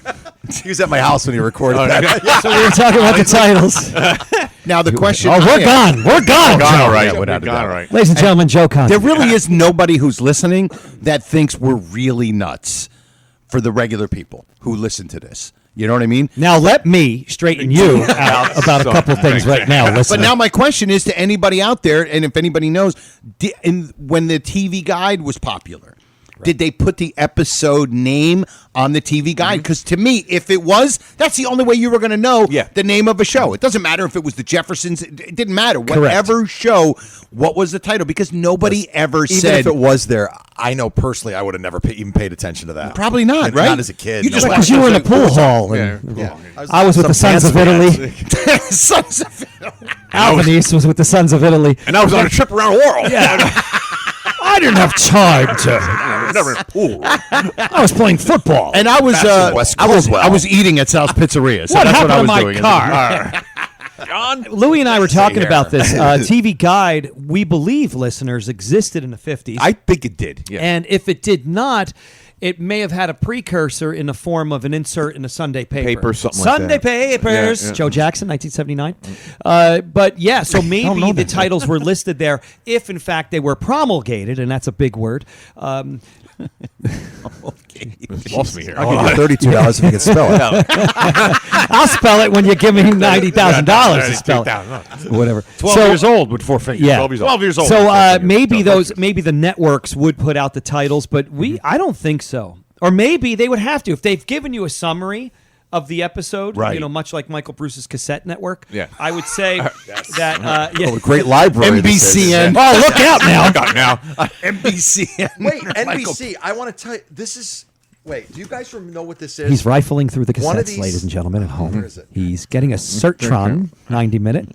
He was at my house when he recorded that. So we were talking about the titles. Now the question. Oh, we're gone. We're gone. Gone, all right. Yeah, without a Gone, doubt. all right. Ladies and gentlemen, Joe Conti. There really is nobody who's listening that thinks we're really nuts for the regular people who listen to this. You know what I mean? Now let me straighten you out about a couple things right now. Listen. But now my question is to anybody out there, and if anybody knows, when the TV Guide was popular, did they put the episode name on the TV Guide? Because to me, if it was, that's the only way you were going to know the name of a show. It doesn't matter if it was the Jeffersons. It didn't matter. Whatever show, what was the title? Because nobody ever Even said. if it was there, I know personally I would have never even paid attention to that. Probably not, right? Not as a kid. You just because you were in a pool hall. And I was with the Sons of Italy. Sons of Italy. Albanese was with the Sons of Italy. And I was on a trip around the world. Yeah. I didn't have time to. Never in a pool. I was playing football. And I was eating at Sal's Pizzeria. So What that's happened what I to was my doing. car? John? Louis and I were talking here. about this. TV Guide, we believe, listeners, existed in the 50s. I think it did. Yeah. And if it did not, it may have had a precursor in the form of an insert in a Sunday paper. Something like Sunday that. Papers. Yeah, yeah. Joe Jackson, 1979. But yeah, so maybe the titles were listed there if, in fact, they were promulgated, and that's a big word. Lost me here. I'll give you $32 if you can spell it. I'll spell it when you give me $90,000 to spell it. Whatever. 12 years old with 4 fingers. Yeah. 12 years old. So maybe the networks would put out the titles, but I don't think so. Or maybe they would have to if they've given you a summary of the episode. Right. You know, much like Michael Bruce's cassette network. Yeah. I would say that. Oh, great library. NBCN. Oh, look out now! NBCN. Wait, NBC. I want to tell you, this is. Wait, do you guys know what this is? He's rifling through the One of cassettes, these- ladies and gentlemen, at home. Where is it? He's getting a Sertron 90-minute.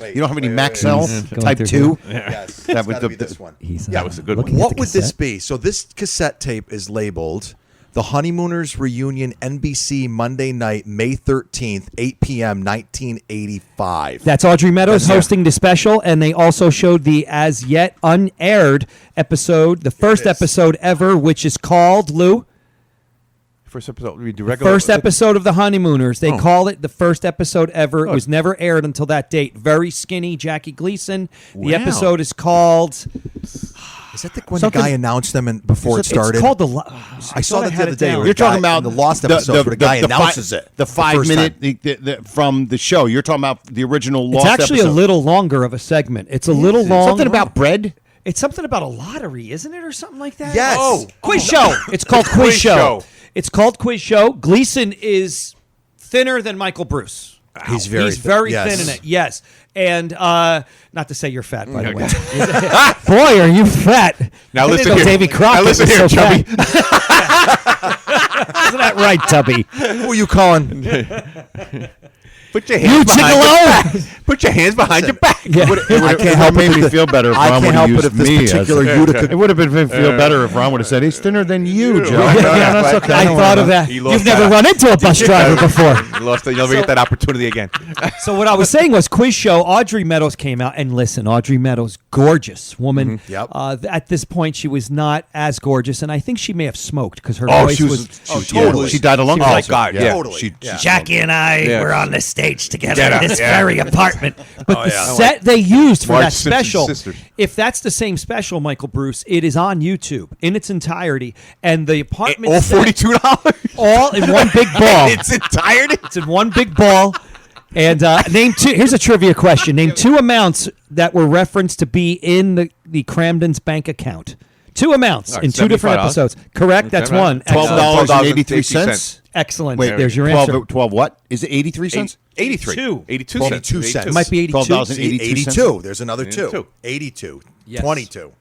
Wait, You don't have any wait, Maxell Going Type through 2? Yes, That that was would the- be this one. He's That was a good looking one. at What the would this cassette. be? So this cassette tape is labeled The Honeymooners Reunion NBC Monday night, May 13th, 8 p.m., 1985. That's Audrey Meadows hosting the special, and they also showed the as yet unaired episode, the first episode ever, which is called, Lou? First episode. We do regular. First episode of the Honeymooners. They call it the first episode ever. It was never aired until that date. Very skinny Jackie Gleason. The Wow. episode is called... Is that when the guy announced them before it started? It's called the... I saw that the other day. You're talking about the Lost episode where the guy announces it. The first 5 minute time. from the show. You're talking about the original It's Lost actually episode. a little longer of a segment. It's a little long. Something about bread? It's something about a lottery, isn't it, or something like that? Yes. Oh, quiz show. It's called Quiz Show. It's called Quiz Show. Gleason is thinner than Michael Bruce. He's very thin in it. Yes. And not to say you're fat, by the way. Boy, are you fat. Now I listen didn't know here. Davy Crockett Now listen was here, so Chubby. fat. Isn't that right, Tubby? Who are you calling? Put your hands behind your back. Put your hands behind your back. Yeah. I can't help made it. me feel better if I Ron can't would help have it used if this me particular as Utica. It would have been feel better if Ron would have said he's thinner than you, Joe. Yeah, that's right. okay. I thought of that. He lost You've never that. run into a bus driver before. You lost it. You'll never get that opportunity again. So what I was saying was Quiz Show. Audrey Meadows came out, and listen, Audrey Meadows, gorgeous woman. Yep. At this point, she was not as gorgeous, and I think she may have smoked because her Oh, voice she was. was totally. She died a long Oh, time. God, yeah. Totally. Yeah. Jackie and I Yeah. were on the stage together Yeah, in this yeah. very apartment. But the yeah. set they used for Marge that Simpson's special, sisters. if that's the same special, Michael Bruce, it is on YouTube in its entirety, and the apartment All set, $42. all in one big ball. It's entirety. It's in one big ball. And name two. Here's a trivia question. Name two amounts that were referenced to be in the Cramden's bank account. Two amounts in two different $75. episodes. Correct. That's one. $12.83. Excellent. Wait, There's your 12, answer. 12 what? Is it 83 cents? 82. 82 Well, cents. 2 cents. It might be 82. $12.82. 82. There's another 2. 82. 82. Yes. 22.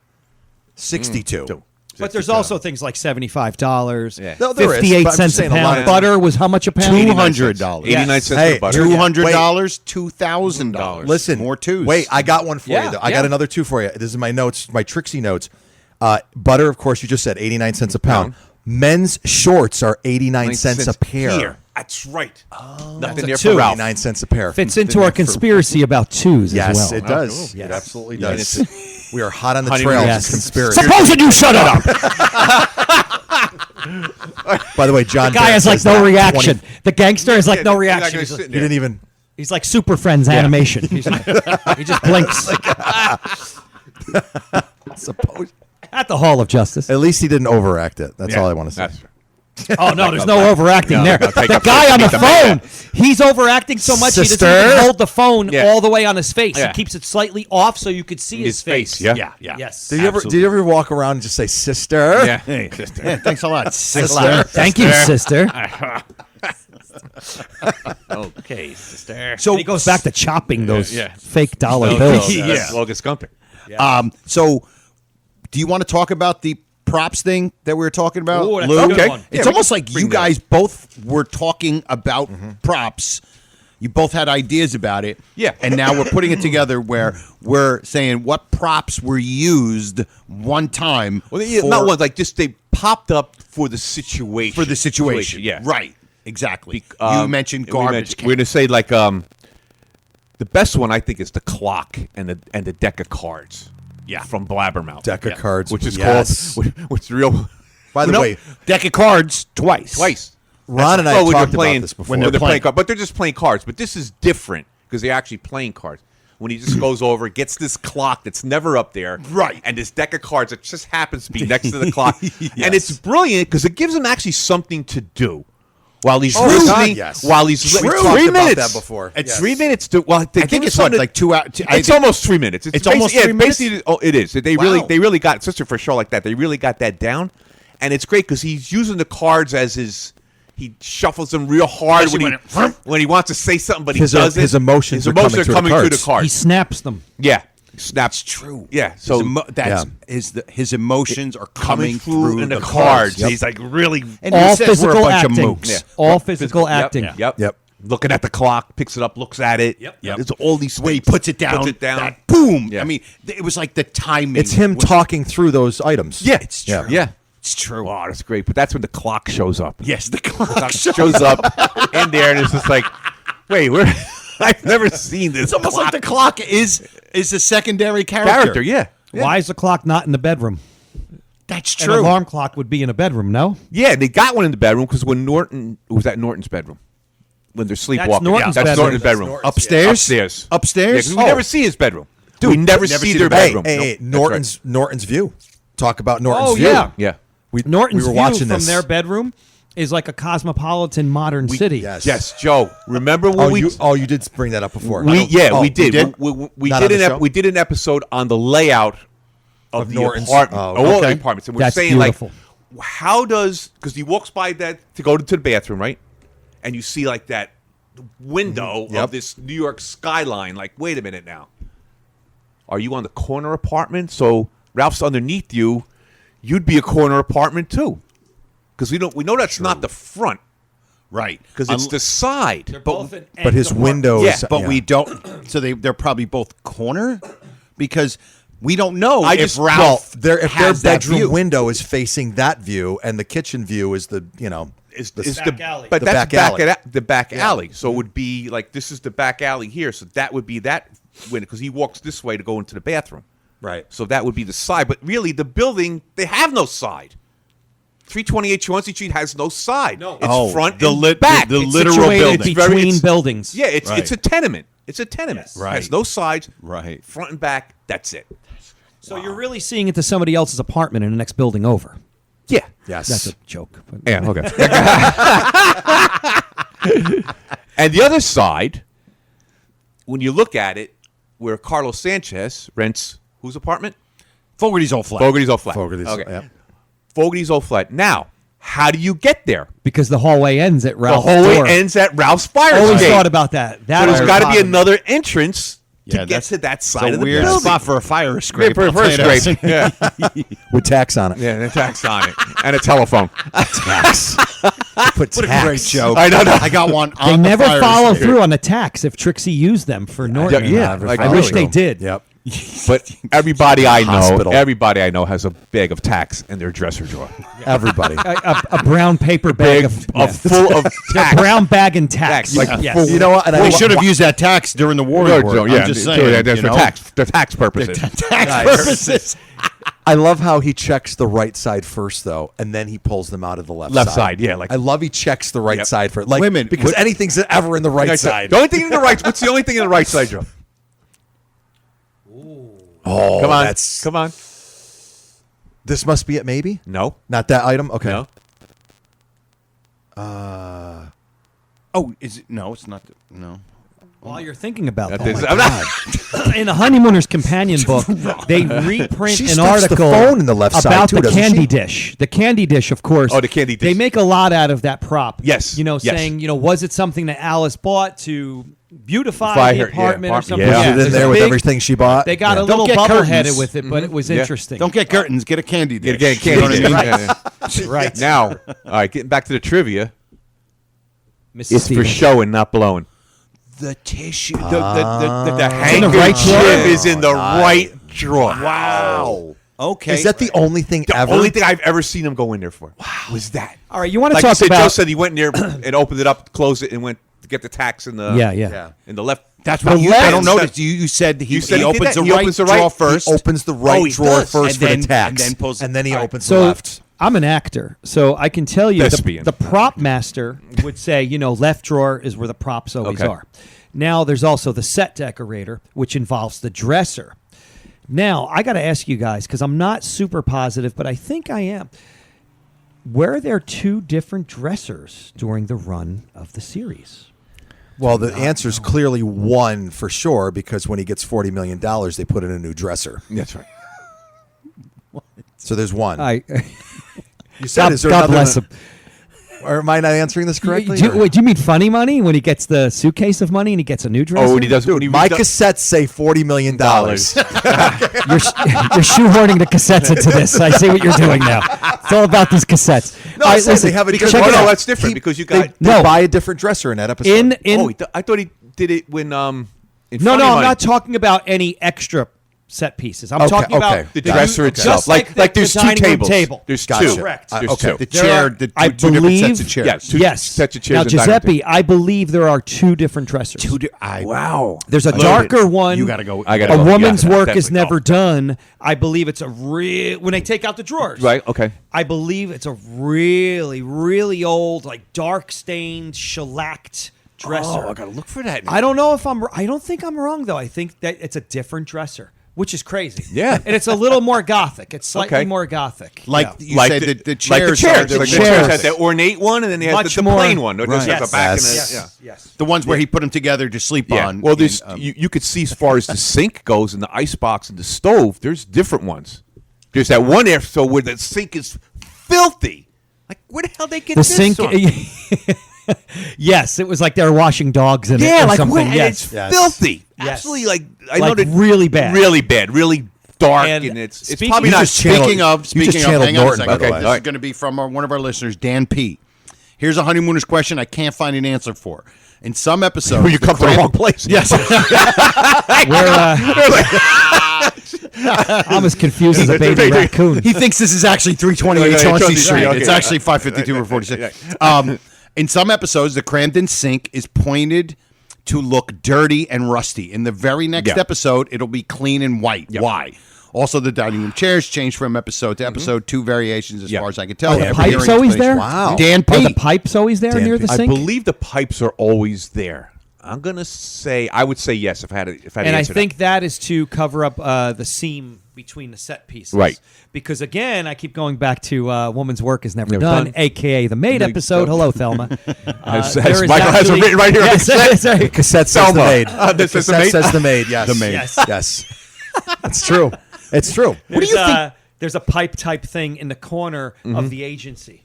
62. But there's also things like $75, Yeah. No, there is, 58 but I'm just cents a saying a lot pound. of- Butter was how much a pound? $200. 89 cents Hey, for butter. $200, $2,000. Listen, more twos. Wait, I got one for Yeah, you. Though. I yeah. got another two for you. This is my notes, my Trixie notes. Butter, of course, you just said 89 cents a pound. Men's shorts are 89 cents a pair. Here. That's right. Nothing there two. for Ralph. 89 cents a pair. Fits into our conspiracy about twos Yes, as well. it does. cool. It Yes. absolutely Yes. does. We are hot on the Honeymooners. trail Yes. of conspiracy. Supposing you shut up. By the way, John The guy has Barrett like says no that reaction. 20 The gangster has like Yeah, no you're not reaction. gonna He's sit like, He didn't even. he's like Super Friends animation. He's like, he just blinks. Suppose. At the Hall of Justice. At least he didn't overact it. That's all I want to say. That's right. Oh no, there's no overacting there. no, take The up- guy on the take the phone, he's overacting so much he Sister? doesn't even hold the phone Yeah. all the way on his face. Yeah. He keeps it slightly off so you could see his face. Yeah. Yes. Do you ever walk around and just say sister? Yeah. Hey, thanks a lot. Sister. Thank you, sister. Okay, sister. So he goes back to chopping those Yeah. fake dollar bills. Yeah. Logus Gunther. So, do you want to talk about the props thing that we were talking about, Ooh, that's Lou? a good one. It's Yeah, almost like bring you that guys both were talking about props. You both had ideas about it. Yeah. And now we're putting it together where we're saying what props were used one time. Well, yeah, for- not one. Like just they popped up for the situation. for the situation. Yeah. Right. Exactly. Um, you mentioned we garbage. We're gonna say like the best one I think is the clock and the deck of cards. Yeah, from Blabbermouth. Deck of cards. which is Yes. called which real. By the way, Deck of cards twice. Ron and I when they're talked playing, about this before. when they're playing cards, but they're just playing cards. But this is different because they're actually playing cards. When he just goes over, gets this clock that's never up there, Right. and this deck of cards that just happens to be next to the clock, and it's brilliant because it gives him actually something to do while he's Oh, listening. God, yes. While he's We li- talked 3 about minutes that before. It's Yes. 3 minutes to. Well, I think it's what, like 2 hours. It's almost 3 minutes. It's almost basically- 3 minutes? Basically, oh, it is. They Wow. really got, especially for a show like that. They really got that down, and it's great because he's using the cards as his. He shuffles them real hard when he wants to say something, but he His- doesn't. his emotions are are coming coming through the cards. cards. He snaps them. Yeah, snaps. True. Yeah, so his emotions are coming through in the the cards. Yep. He's like really. And All he says we're a physical bunch acting. of mooks. Yeah. All physical acting. Yep. Looking at the clock, picks it up, looks at it. Yep. It's all these Way he things. puts it down. Puts it down. That boom. Yeah. I mean, it was like the timing. It's him was- talking through those items. Yeah, It's true. Yeah, It's true. wow, that's great. But that's when the clock shows up. Yes, the clock Clock shows up in there, and it's just like, wait, I've never seen this. It's almost clock. like the clock is a secondary character. Yeah. Why is the clock not in the bedroom? That's An true. alarm clock would be in a bedroom, no? Yeah, they got one in the bedroom because when Norton was at Norton's bedroom. When they're sleepwalking. Norton's That's bedroom. Norton's bedroom. Upstairs? Upstairs. Upstairs? Yeah, 'cause we never see his bedroom. Dude, we never see their Hey, bedroom. hey, Nope, that's Norton's view. Talk about Norton's Oh, view. yeah. Yeah. Norton's we were view watching from this. their bedroom is like a cosmopolitan modern city. Yes. Yes, Joe. Remember when Oh, we you did bring that up before. we Oh, we did. you We Not did on the show? we did an episode on the layout of the Norton's- apartment. oh, all the okay. apartments. And we're That's saying beautiful. like how does because he walks by that to go to the bathroom, right? And you see like that window Yep. of this New York skyline. Like, wait a minute now. Are you on the corner apartment? So Ralph's underneath you. You'd be a corner apartment too, because we know that's not the front, Right. because it's the side. But his windows. Yeah, But we don't. So they're probably both corner because we don't know I if just- Ralph if their has that bedroom view. window is facing that view and the kitchen view is the Is the the alley. But The that's back alley. the back alley. So it would be like this is the back alley here. So that would be that window because he walks this way to go into the bathroom. right. So that would be the side. But really, the building they have no side. 328 Chauncey Street has no side. No, it's front the and lit- back. the It's literal situated building. very- between it's- buildings. Yeah, it's Right. a tenement. It's a tenement. Yes. Right. Has no sides. Right. Front and back. That's it. So you're really seeing into somebody else's apartment in the next building over. Yeah. Yes. That's a joke. But Yeah. Okay. And the other side, when you look at it, where Carlos Sanchez rents whose apartment? Fogarty's old flat. Fogarty's old flat. Fogarty's- Okay. yep. Fogarty's old flat. Now, how do you get there? because the hallway ends at The Ralph's hallway door. ends at Ralph's fire Always escape. thought about that. So That there's is got to be bottom. another entrance to get to that side of the weird building. spot for a fire escape. For a I'll tell you scrape. that. Yeah. With tax on it. Yeah, and a tax on it. And a telephone. Tax. Put What a tax. great joke. I know. I got one on They the never fire follow escape. through on the tax if Trixie used them for Norton. Yeah, like, I wish really. they did. Yep. But everybody I Hospital. know has a bag of tax in their dresser drawer. Everybody. A brown paper bag Full of a tax. brown bag and tax. Tax, like yes. You know what? And We should have used that tax during the war. Yeah, I'm just saying. that's you know? for tax purposes. Tax purposes. I love how he checks the right side first, though, and then he pulls them out of the left side, yeah, like- I love he checks the right Yep. side first. Like, Women, because what- anything's ever in the right side. The only thing in the right. What's the only thing in the right side, Joe? Oh, Come on, that's, come on. This must be it, maybe? No, Not that item? Okay. no. Oh, is it? No, it's not. No. While you're thinking about That that, is- I'm not- in the Honeymooners companion book, they reprint She an stuffs the article phone in the left side, about too, the doesn't candy she? dish. The candy dish, of course. Oh, the candy dish. They make a lot out of that prop. Yes, You know, yes. saying, was it something that Alice bought to beautify Beautify the her- yeah, apartment or apartment, something? yeah. Was it in there's there a with big- everything she bought? They got Yeah. a little get bubble-headed curtains. with it, but it was Yeah. interesting. Don't get curtains. Get a candy dish. Get a candy You know what I dish. mean? Yeah, yeah. right. Now, all right, getting back to the trivia. Mrs. It's for Stevens. showing, not blowing. The tissue. The in the handkerchief right drawer? is in the right drawer. Wow. Okay. Is that the only thing The ever? only thing I've ever seen him go in there for was that. All right, you want to Like you talk said, Joe about... said he went in there and opened it up, closed it, and went to get the tax in the Yeah. in the left. That's what you. I don't know. You said he, You said he he did opens that? the He right opens the drawer right- first. He opens the right Oh, he drawer does. first for And the then- tax. and then pulls it- and then he all right. opens So the left. I'm an actor, so I can tell you Thespian. the prop master would say, left drawer is where the props always Okay. are. Now there's also the set decorator, which involves the dresser. Now I got to ask you guys because I'm not super positive, but I think I am. Were there two different dressers during the run of the series? Well, the answer is clearly one for sure because when he gets $40 million, they put in a new dresser. That's right. So there's one. You said, God, is there God another bless one? him. Or am I not answering this correctly? Do you mean funny money when he gets the suitcase of money and he gets a new dresser? Oh, when he does. when he My redoes- cassettes say $40 million. You're shoehorning the cassettes into this. I see what you're doing now. It's all about these cassettes. No, All I right, said listen, they have a because- different. oh, no, no, that's different because you got- they No. buy a different dresser in that episode. in Oh, I thought he did it when no, Funny I'm Money. not talking about any extra set pieces. I'm Okay, talking okay. about The dresser itself. just like Like the there's two dining room tables. table. There's Gotcha. two. Correct. There's Okay. two. The There chair, are- the I two different sets of believe- chairs. Yeah, two Yes. sets of chairs. Now, and dining room Giuseppe, table. I believe there are two different dressers. Wow. There's a Love darker it. one. You gotta go. I gotta A go. woman's Yeah, work is definitely. never done. I believe it's a real when they take out the drawers. Right. Okay. I believe it's a really, really old, like dark stained, shellacked dresser. Oh, I gotta look for that. I don't know if I don't think I'm wrong though. I think that it's a different dresser, which is crazy. Yeah. and it's a little more gothic. It's slightly Okay. more gothic. Like Yeah. you said, the chairs. Like the chairs. are Like the chairs. chairs has that ornate one, and then he has Much the more- plain one. It just Right. has a back Yes. and a, Yes. the ones where he put them together to sleep yeah. on. Well, there's and, you could see as far as the sink goes and the icebox and the stove. There's different ones. There's that one episode where the sink is filthy. Like where the hell they get The this sink. from? Yes, it was like they were washing dogs in it Yeah, or like something. where, and Yes. it's Yes. filthy. Yes. Absolutely, like I Like know that really bad. really bad, really dark, And and it's speaking- probably You not. just channeled- Speaking of, you just channeled hang on a Norton, second. by the Okay, way. This all is right. going to be from one of our listeners, Dan P. Here's a Honeymooners question I can't find an answer for. In some episodes, you come to the wrong place. Yes. I'm as confused as a baby raccoon. He thinks this is actually 328 Okay, Chauncey Chauncey Street. Street, okay. It's actually 552 or 46. In some episodes, the Cramden sink is pointed to look dirty and rusty. In the very next Yeah. episode, it'll be clean and white. Why? Also, the dining room chairs change from episode to episode, two variations as Yeah. far as I can tell. Are the Every pipes hearing always space. there? Wow. Dan Are P. the pipes always there Dan near P. the I sink? believe the pipes are always there. I'm gonna say I would say yes if I had to And I answer think that is to cover up the seam between the set pieces. Right. Because again, I keep going back to Woman's Work is Never Never Done, Done. a.k.a. the Maid episode. Hello, Thelma. As there is Michael has it actually- written right here on Yes, the cassette. that's right. Cassette says the Selma. maid. This is the Cassette maid? says the maid. Yes. The maid. Yes. Yes. It's true. It's true. There's a pipe type thing in the corner of the agency.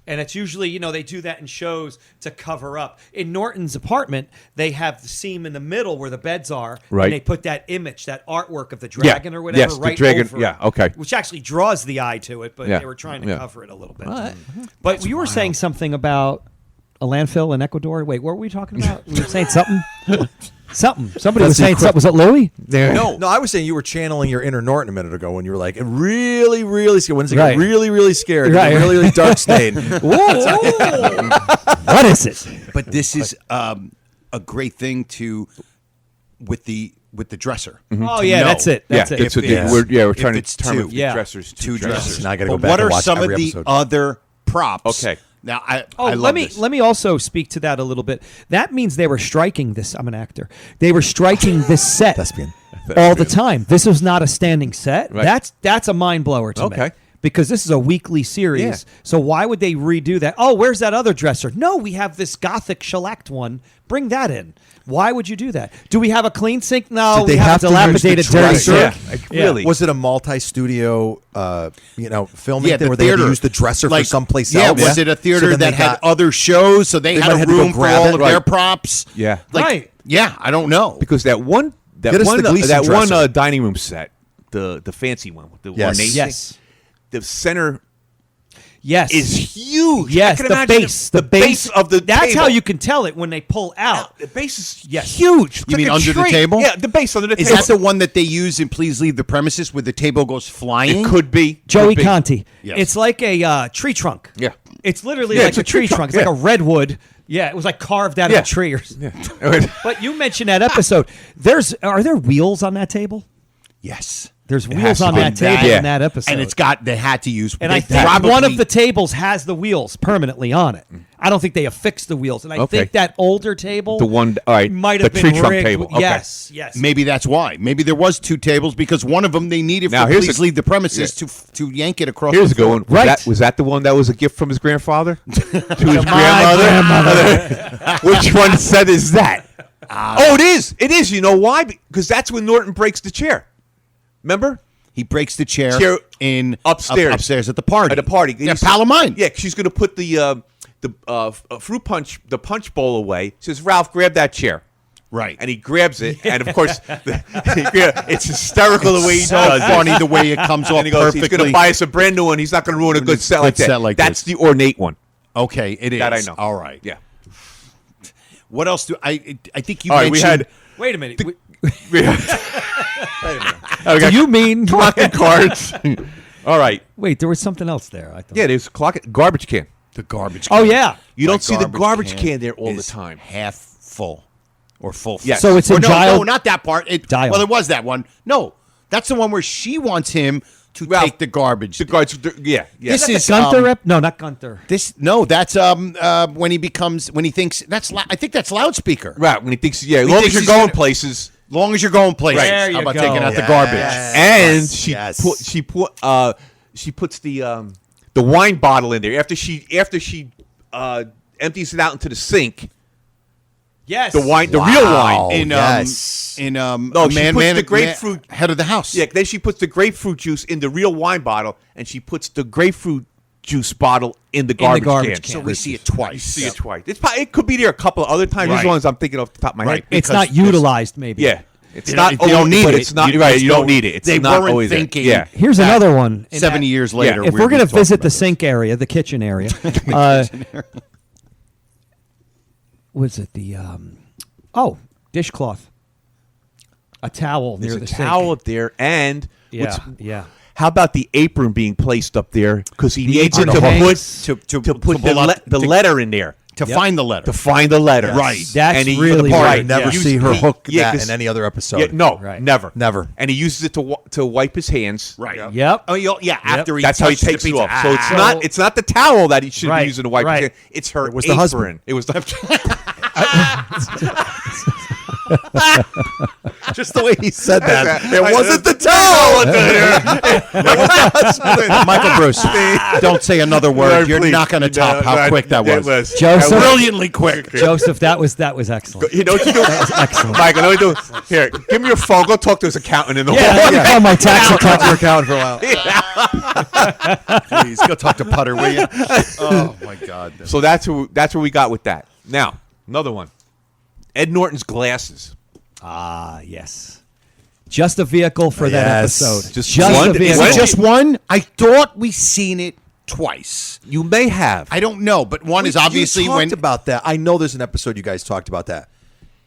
And it's usually, they do that in shows to cover up. In Norton's apartment, they have the seam in the middle where the beds are. Right. And they put that image, that artwork of the dragon or whatever, Yes, the right dragon. over Yeah, it, okay. which actually draws the eye to it, but Yeah. they were trying to Yeah. cover it a little bit. But you were saying something about a landfill in Ecuador. Wait, what were we talking about? We were saying something? Somebody was saying something. Was it Louis? No, I was saying you were channeling your inner Norton a minute ago when you were like, really, really scared. When's it Right. really, really scared? Right. Really, really dark stain. What is it? But this is a great thing with the dresser. Oh, to yeah, know. that's it. That's yeah, it. it's what If we're trying to it's determine two. if the Yeah. dressers Two dressers. Now I got to go But back what and are watch some of every the episode. other props? Okay. Now I Oh, love let me also speak to that a little bit. That means they were striking this. I'm an actor. They were striking this set Thespian. all the time. This was not a standing set. Right. That's a mind blower to me. Okay. Because this is a weekly series. Yeah. So why would they redo that? Oh, where's that other dresser? No, we have this gothic shellacked one. Bring that in. Why would you do that? Do we have a clean sink? No, Did they we have have a to use the dilapidated dirty dresser? sink. Like, really? Was it a multi-studio, filming Yeah, thing the where they had to theater. use the dresser for Like, someplace yeah, else? was it a So theater then they that had got- other shows, so they They had might a have to go room for grab all it? of Right. their props? Yeah. Right. Yeah, I don't know. Because that one Get us the Gleason dresser. dining room set, the fancy one with the Yes. ornate Yes. thing, the center Yes. is huge. Yes, I can the imagine base. the base of the That's table. how you can tell it when they pull out. The base is Yes. huge. It's You mean like a under the tree. table? Yeah, the base under the Is table. that the one that they use in Please Leave the Premises where the table goes flying? It could be. Joey Could be. Conti. Yes. It's like a tree trunk. Yeah. It's literally Yeah, like it's a tree trunk. It's yeah. like a redwood. Yeah, it was like carved out Yeah. of a tree. Yeah. But you mentioned that episode. Are there wheels on that table? Yes. There's It wheels has to on be. that table Yeah. in that episode. And they had to use. And they I think probably- one of the tables has the wheels permanently on it. I don't think they affixed the wheels. And I Okay. think that older table, The one- all right, might the have been tree trunk rigged. table. Okay. Yes, yes. Maybe that's why. Maybe there was two tables because one of them they needed Now, for here's Please a- Leave the Premises to yank it across. Here's the a good floor. one. Right. Was that the one that was a gift from his grandfather to his My grandmother? Which one said is that? Oh, it is. It is. You know why? Because that's when Norton breaks the chair. Remember? He breaks the chair in upstairs. upstairs at the party. At a party. Yeah, pal of mine. Yeah, she's going to put the fruit punch, the punch bowl away. Says, Ralph, grab that chair. Right. And he grabs it, and of course, it's hysterical the way he so does it. funny the way it comes off And he goes, perfectly. he's going to buy us a brand new one. He's not going to ruin a good set like that. set like That's this. the ornate one. Okay, it is. That I know. All right. Yeah. What else do I think you All right, mentioned? Wait a minute. Do you mean clock and cards? All right. Wait, there was something else there. I thought. Yeah, there's a garbage can. The garbage Oh can. yeah. You My don't see the garbage can there all the is time. Half full or full. Yes. So it's Or in no, dial. no, not that part. Dial. Well, it was that one. No, that's the one where she wants him to Ralph, take the garbage. The garbage. Yeah. Yeah. This is Gunther. No, not Gunther. That's when he thinks I think that's loudspeaker. Right. When he thinks, yeah, as long thinks as you're he's going gonna- places. Long as you're going places. There you How about go. taking out the Yes. garbage? And she puts the wine bottle in there after she empties it out into the sink. Yes. The real wine. In No, she puts the grapefruit head of the house. Yeah, then she puts the grapefruit juice in the real wine bottle, and she puts the grapefruit juice bottle in the garbage, garbage can. So we see it twice. See it twice. It could be there a couple of other times. These Right. are the ones I'm thinking off the top of my Right. head. It's not because utilized. Maybe. Yeah, it's You not. don't- you don't need but it. It's not You right. just You don't don't- need it. It's they not weren't always there. thinking- Yeah. Here's another one. 70 years later. If we're going to visit the sink area, the kitchen area, was it the dishcloth? A towel near There's the a sink. towel up there, and Yeah, yeah. How about the apron being placed up there? Because he The needs it apron to hangs. put to put pull up- the letter in there. to find the letter. To find the letter. Right. That's And he- really for the party. right. Never Yeah. see her hook yeah, that 'cause- in any other episode. Yeah, no, Right. never. Never. And he uses it to wipe his hands. Right. Yep. Oh, yeah. After he That's how he touched the takes it pizza. off. So it's Ah. not the towel that he should Right, be using to wipe right. his hands. It's her It was the apron. husband. It was the Just the way he said that. It wasn't the tone. Michael Bruce, don't say another word. You're not going to top how quick that was. Joseph, Brilliantly quick. Joseph, that was excellent. You know what you do? That was excellent. Michael, know what you do? Here, give me your phone. Go talk to his accountant in the Yeah, hall. let me call my tax Talk to accountant. your accountant for a while. Please go talk to Putter, will you? Oh my God. So that's where we got with that. Now, another one. Ed Norton's glasses. Ah, yes. Just a vehicle for that Yes. episode. Just a one- vehicle. Is it just one? I thought we seen it twice. You may have. I don't know, but one is obviously you talked when about that. I know there's an episode you guys talked about that.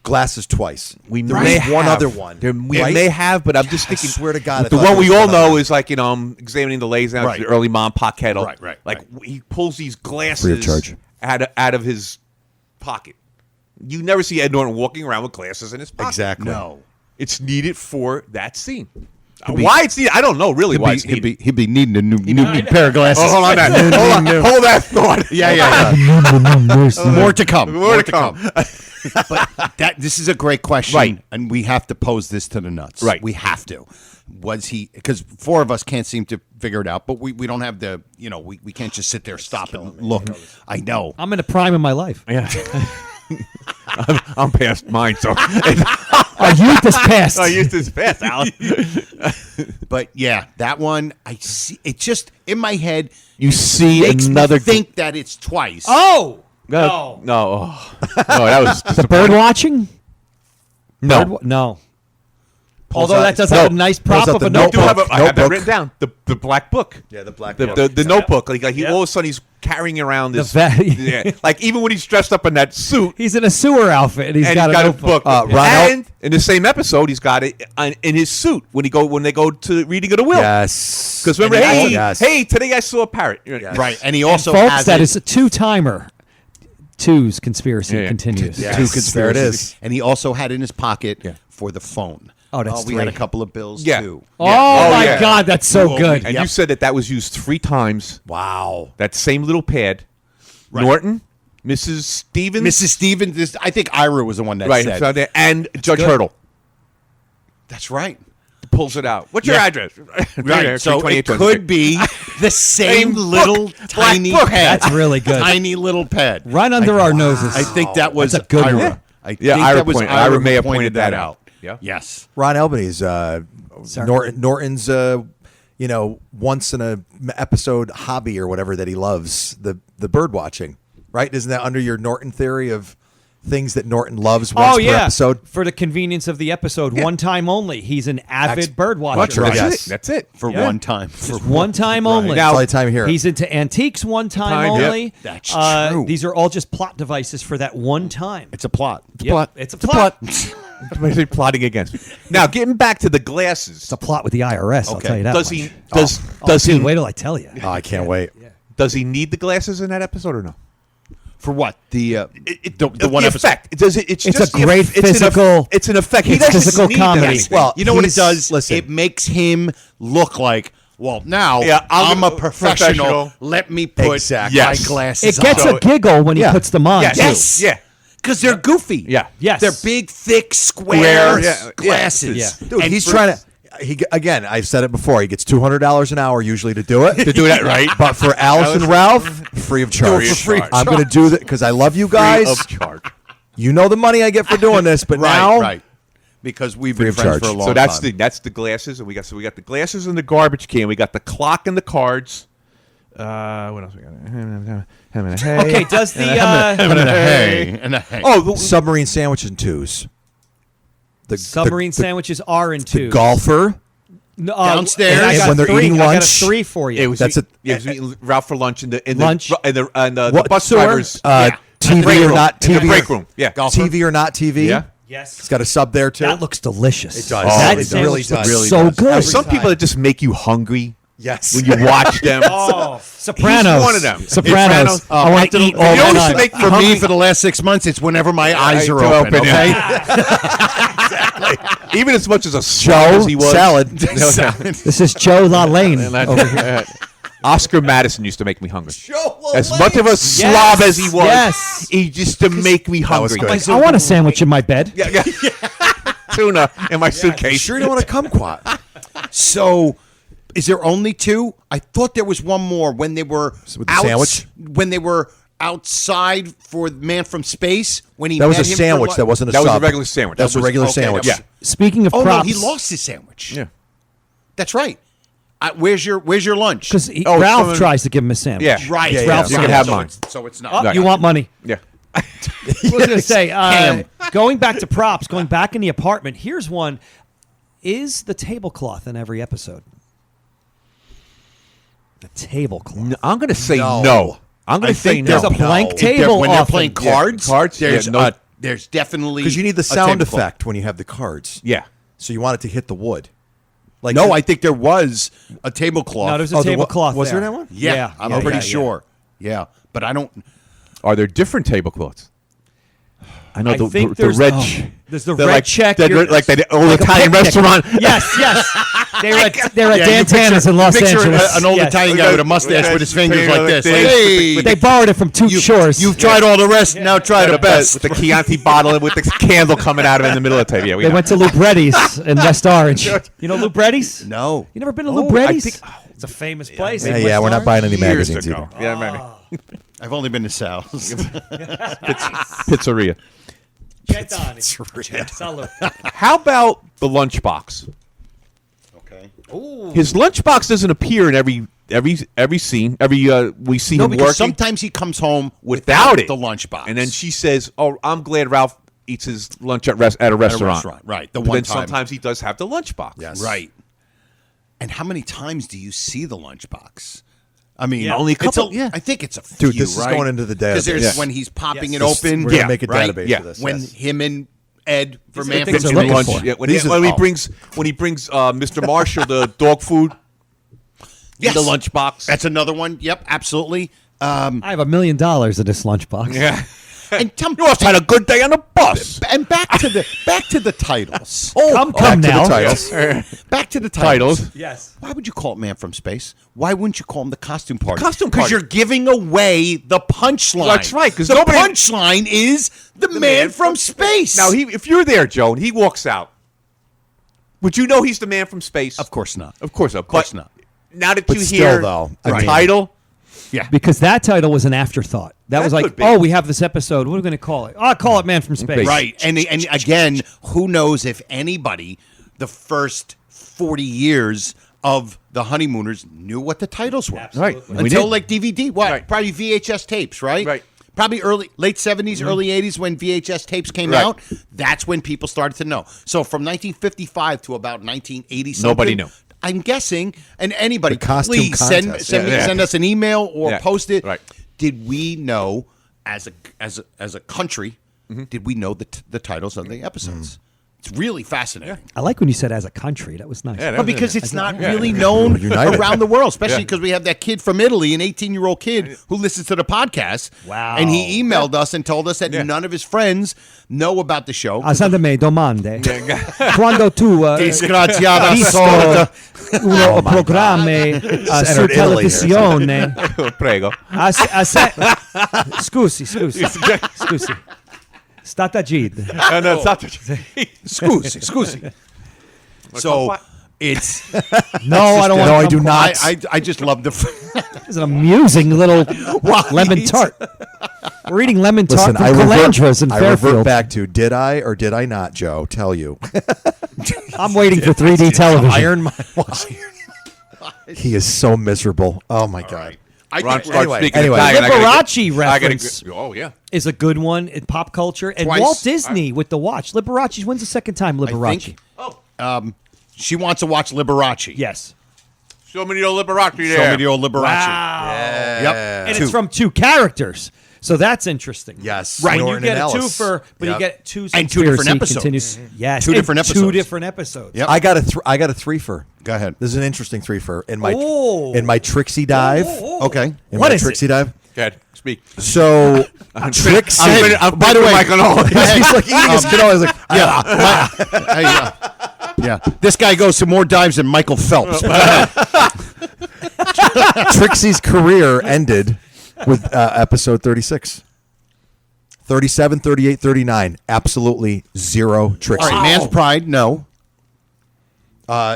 Glasses twice. We there may was one have. other one. We right? may have, but I'm just I thinking. swear to God, I the thought one there we was all one know other. is like I'm examining the lays now. Right. The early mom pocket. Right. Like he pulls these glasses Free of charge. out of his pocket. You never see Ed Norton walking around with glasses in his pocket. Exactly. No. It's needed for that scene. Why it's needed? I don't know really why it's needed. He'd be needing a new pair of glasses. Oh, hold on, hold that thought. Yeah. More to come. More to come. But this is a great question, Right. and we have to pose this to the nuts. Right. We have to. Was he? Because four of us can't seem to figure it out, but we don't have the. We can't just sit there, stop and look. I know. I'm in a prime of my life. Yeah. I'm past mine, so Our youth is past. I used this fast, Alan. But yeah, that one I see. It just in my head. You see makes another me think that it's twice. Oh! No, that was The bird watching? no. No. Pulls Although out- that does no, have a nice pulls prop out of the a I do notebook. have I have that Notebook. written down. The black book. Yeah, the black The, book. the notebook. Like he all of a sudden he's carrying around this. The like even when he's dressed up in that suit. He's in a sewer outfit and he's got a notebook. book. Ron El- And in the same episode, he's got it in his suit when they go to reading of the will. Yes. Because remember, And hey, yes. today I saw a parrot. Yes. Right, and he also Folks, has that it- is a two-timer. Two's conspiracy Yeah. continues. Yes. two There it conspiracies. is. And he also had in his pocket Yeah. for the phone. Oh, that's we had a three. couple of bills Yeah. too. Oh, Oh, my yeah. God, that's so Oh, good. And Yep. you said that was used 3 times. Wow. That same little pad. Right. Norton, Mrs. Stevens, Mrs. Stevens, I think Ira was the one that right, said. so there- and Judge Hurdle That's right. pulls it out. What's your Yeah. address? Right. So it 328. could be the same book, little black tiny book. pad. That's really good. Tiny little pad. Right under our noses. I think that was That's a good Ira. one. I think Yeah, Ira that was pointed- Ira Ira who may have pointed pointed that that out. out. Yeah. Yes. Ron Albany's Norton's once in a episode hobby or whatever that he loves, the bird watching, right? Isn't that under your Norton theory of things that Norton loves once Oh, per yeah. episode? For the convenience of the episode, one time only. He's an avid bird watcher. Watcher, That's yes. it. That's it. For Yeah. one time. Just one time only. That's all the time here. He's into antiques one time Time, yep. only. That's true. These are all just plot devices for that one time. It's a plot. Yep, It's a plot. What are you plotting against? Now, getting back to the glasses. It's a plot with the IRS. I'll Okay. tell you that. Does much. he does Dude, he wait till I tell you. Oh, I can't wait. does he need the glasses in that episode or no? For what? The The one episode. effect. It's It's just a great it's an physical- It's an effect. He it's doesn't physical need comedy. anything. Well, You know what it he's- does? listen. It makes him look like, well, now Yeah, I'm a I'm professional. professional. Let me put Exactly. my Yes. glasses It gets on. a giggle when he Yeah. puts them on, Yes. too. Yes. Yeah. Because they're goofy. Yeah. Yes. They're big, thick, square Yeah. glasses. Yeah. Dude, And he's for- trying to. Again, I've said it before. He gets $200 an hour usually to do it. To do that right. But for Alice and Ralph, free of charge. Do it for free of I'm going to do that because I love you guys. Free of charge. You know the money I get for doing this, but now Right. Because we've Free been of friends charge. for a long So that's time. that's the glasses, and we got the glasses and the garbage can. We got the clock and the cards. What else we got? Okay, does the and a hey. Oh, the, submarine sandwiches and twos. The submarine the, sandwiches are in The two? golfer. No, Downstairs? and I got When they're three. eating I got a lunch? 3 for you. it was That's it. a- Was eating Ralph for lunch in the Lunch. the What bus sewer? drivers. TV break or room. not In the TV. break room. Yeah. TV or not TV. Yeah. Yes. It's got a sub there too. That looks delicious. It does. That Oh, it sandwich really looks does. Really so does. good. There's some people that just make you hungry yes. when you watch them. Oh, Sopranos. He's one of them. Sopranos. Sopranos. I want to eat all You the used to time. make me For hungry. me, for the last 6 months, it's whenever my eyes are to open. open, Okay. Even as much as a slob Joe as he was. salad. This is Joe LaLanne over here. Oscar Madison used to make me hungry. Joe As much of a slob Yes, as he was, yes. he used to make me was hungry. good. I want a sandwich in my bed. Yeah, yeah. tuna in my suitcase. Sure, you don't want a kumquat. So, is there only 2? I thought there was one more when they were With the sandwich? When they were outside for Man from Space. When he That was met a him sandwich. for That wasn't a That was a sub. regular sandwich. That was a regular okay, sandwich. that was- Speaking of Oh props, no, he lost his sandwich. Yeah. That's right. Where's your lunch? because Oh, Ralph someone- trying to give him a sandwich. Yeah. Right. Yeah, Ralph's you can sandwich. have So mine. So it's not. Oh, you want money? Yeah. I was going to say, going back to props, going back in the apartment, here's one. Is the tablecloth in every episode? The tablecloth. I'm going to say No. no. I'm going I to say think no. There's a blank If table when they're often. playing cards. Cards, There's yeah, no. there's definitely Because you need the a sound tablecloth. effect when you have the cards. Yeah. So you want it to hit the wood. Like No, I think there was a tablecloth. No, there's a Oh, there wa- tablecloth. was there that one? Yeah, I'm yeah, pretty yeah. sure. Yeah, but I don't. Are there different tablecloths? I know I think there's red. there's the they're red like, check. they're You're- like the old like a Italian picnic. restaurant. Yes. They're at Yeah, Dan you Tana's in Los picture Angeles. an old Yes. Italian guy with a mustache with his fingers like this. Like, hey, They borrowed it from Two Shores. you've tried all the rest. Now try the best. With the Chianti bottle with the candle coming out of it in the middle of the table. Yeah, we They know. went to Lubretti's in West Orange. You know Lubretti's? No. You never been to Oh, I Lubretti's? think- It's a famous place. Yeah, we're not buying any Years magazines ago. either. Yeah, maybe. I've only been to Sal's. Pizzeria. Get on. Salud. How about the lunchbox? Okay. His lunchbox doesn't appear in every scene. We see No, him because working sometimes he comes home without it. the lunchbox, and then she says, "Oh, I'm glad Ralph eats his lunch at a restaurant." Right. The But one then time. sometimes he does have the lunchbox. Yes. Right. And how many times do you see the lunchbox? I mean, Only a couple, yeah. I think it's a few. Dude, this is right? going into the Because there's database. when he's popping it Yes. open. We're gonna make a right? database Yeah. for this. When yes. him and Ed for These are the Man things from they're looking Space. for. Yeah, when These he are- brings Mr. Marshall the dog food Yes. in the lunchbox. That's another one. Yep, absolutely. I have $1 million in this lunchbox. yeah. And tell me, You must have had a good day on the bus. and back to the titles. Come Back to now. the titles. Back to the titles. Titles. Yes. Why would you call it Man from Space? Why wouldn't you call him the costume party? Costume Because party. you're giving away the punchline. That's right, 'cause the nobody- punchline is the man from space. Now, if you're there, Joe, and he walks out, would you know he's the man from space? of course not. Of course, not. Now that But you still, hear though, the I mean- title, Because that title was an afterthought. That was like, could be. oh, we have this episode. What are we going to call it? Oh, I'll call it Man from Space. Right. And again, who knows if anybody, the first 40 years of the Honeymooners knew what the titles were. Right. We Until did. like DVD. What? Right. Probably VHS tapes, right? Right. Probably late 70s, early 80s when VHS tapes came Right. out. That's when people started to know. So from 1955 to about 1980 something. Nobody knew. I'm guessing, and anybody, The costume please send contest. send us an email or Yeah. post it. Right. Did we know as a country? Did we know the titles of the episodes? It's really fascinating. I like when you said as a country. That was nice. Yeah, Well, because it's not Yeah. really known United. around the world, especially Yeah. because we have that kid from Italy, an 18-year-old kid who listens to the podcast. Wow. And he emailed us and told us that Yeah. none of his friends know about the show. Asandame domande. Quando tu Disgraziata visto sorta. uno programma su Entered Italy here. televisione. Prego. Scusi. Stata gid. No, it's not Scusi. So it's No, I don't want. No, I do not. I just love the. It's an amusing little lemon tart. We're eating lemon tart Listen, from I Calandra's in revert Fairfield. back to did I or did I not, Joe? Tell you. I'm waiting for 3D television. Iron my He is so miserable. Oh my god. I Ron think starts Anyway, speaking anyway. Italian. I gotta Liberace get- I gotta reference. get- Oh, yeah. Is a good one in pop culture. And Twice. Walt Disney with the watch. Liberace. When's the second time Liberace? think she wants to watch Liberace. Yes. Show me the old Liberace there. Show me the old Liberace. Wow. Yep. And it's from two characters. So that's interesting. Yes. When Norton you get a and Ellis. twofer, but Yep. you get two And two different conspiracy episodes. continues. Yes. Two and different Two episodes. different episodes. Yep. I got a threefer. Go ahead. This is an interesting threefer in my Oh. in my Trixie dive. Okay. In What my is it? Trixie dive. Go ahead, speak. So Trixie. I'm by the way, Mike on all. he's like eating his canola. I was like, Yeah. This guy goes to more dives than Michael Phelps. Trixie's career ended with episode 36. 37, 38, 39, absolutely zero Trixie. All right, Man's Pride, no.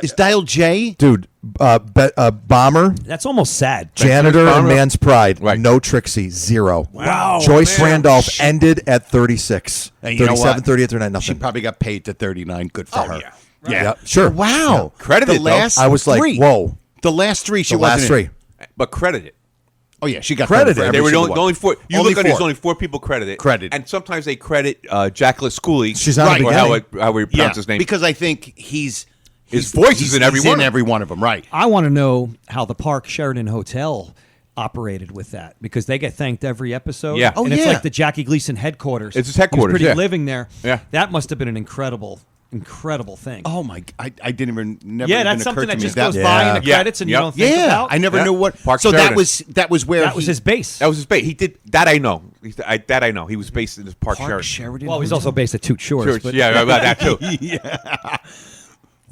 Is Dial J? Dude, Bomber, That's almost sad. Janitor, and Bomber? Man's Pride, Right. no Trixie, zero. Wow. Joyce Randolph ended at 36. And you know 37, what? 38, 39, She nothing. probably got paid to 39. Good for her. yeah. Yeah, sure. Wow. Credited, The though. last I was like, three. whoa. The last three, she The last wasn't in. three. But credited. Oh, yeah, she got Credited. credit for They every were single the one. only four. You Only look at it, there's four. only 4 people credited. Credited. And sometimes they credit Jack Lescoulie. She's on the or how beginning. we pronounce his name. Because I think his voice is in every one of them. every one of them, right? I want to know how the Park Sheridan Hotel operated with that because they get thanked every episode. Yeah. Oh, and it's yeah. like the Jackie Gleason headquarters. It's his headquarters, He was pretty yeah. living there. Yeah. That must have been an incredible thing. Oh, my. I didn't even, never yeah, even that's occurred something to that me. just goes by in the Yeah. credits and Yep. you don't think Yeah, about. I never Yeah. knew what. Park so Sheridan. that was where That was his base. That was his base. He did that. I know. That I know. He was based in this Park Sheridan. Sheridan. Well, he's also based at Toot Shores. Sure, But yeah, about that too.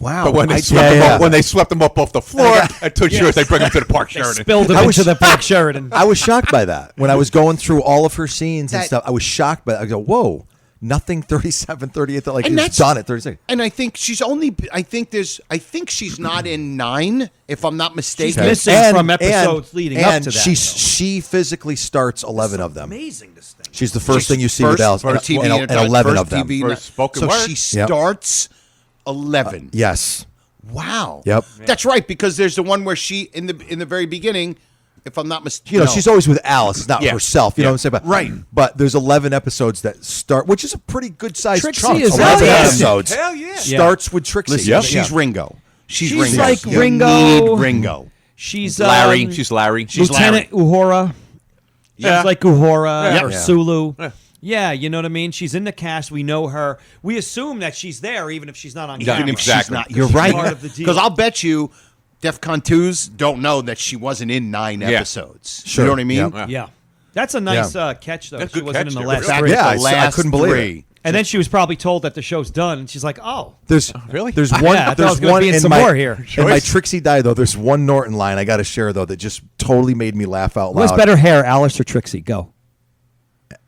Wow. But when they I- swept him yeah. up, when they swept him up off the floor at Tootsie Shores, they bring him to the Park Sheridan. spilled him I was- into the Park Sheridan. I was shocked by that. When I was going through all of her scenes and That- stuff, I was shocked by that. I go, whoa, nothing 37, 38, like And he's that's done at 36. And I think she's only. I think she's not in 9, if I'm not mistaken. She's missing from episodes leading up to that, She physically starts 11 of them. Amazing this thing. She's the first thing you see with Alice, first TV and 11 of them. TV, First spoken so word. she Yep. starts 11. Yes. Wow. Yep. That's right, because there's the one where she in the very beginning, if I'm not mistaken. You know, she's always with Alice, it's not Yeah. herself. You know what I'm saying? But, Right. But there's 11 episodes that start, which is a pretty good sized Trixie chunk. is 11 fantastic. episodes. Hell yeah. Starts with Trixie. Listen, she's Ringo. She's She's Ringo. like You Ringo. need Ringo. She's Larry. She's Larry. She's Lieutenant Uhura. Yeah. She's like Uhura Yeah. or Yeah. Sulu. Yeah. Yeah, you know what I mean? She's in the cast. We know her. We assume that she's there even if she's not on Yeah, camera. Even if Exactly. she's not. 'Cause You're she's right. part of the deal. Because I'll bet you DEFCON 2s don't know that she wasn't in 9 episodes. Sure. You know what I mean? Yep. Yeah. That's a nice catch, though. That's She good wasn't catch in the there. last In Back three. Yeah, at I the last couldn't believe it. 3. And then she was probably told that the show's done, and she's like, oh. There's Really? There's Yeah, one. I thought there's I was gonna one be in in some my more here. in my Trixie die though. There's one Norton line I got to share though that just totally made me laugh out Who loud. has better hair, Alice or Trixie? Go.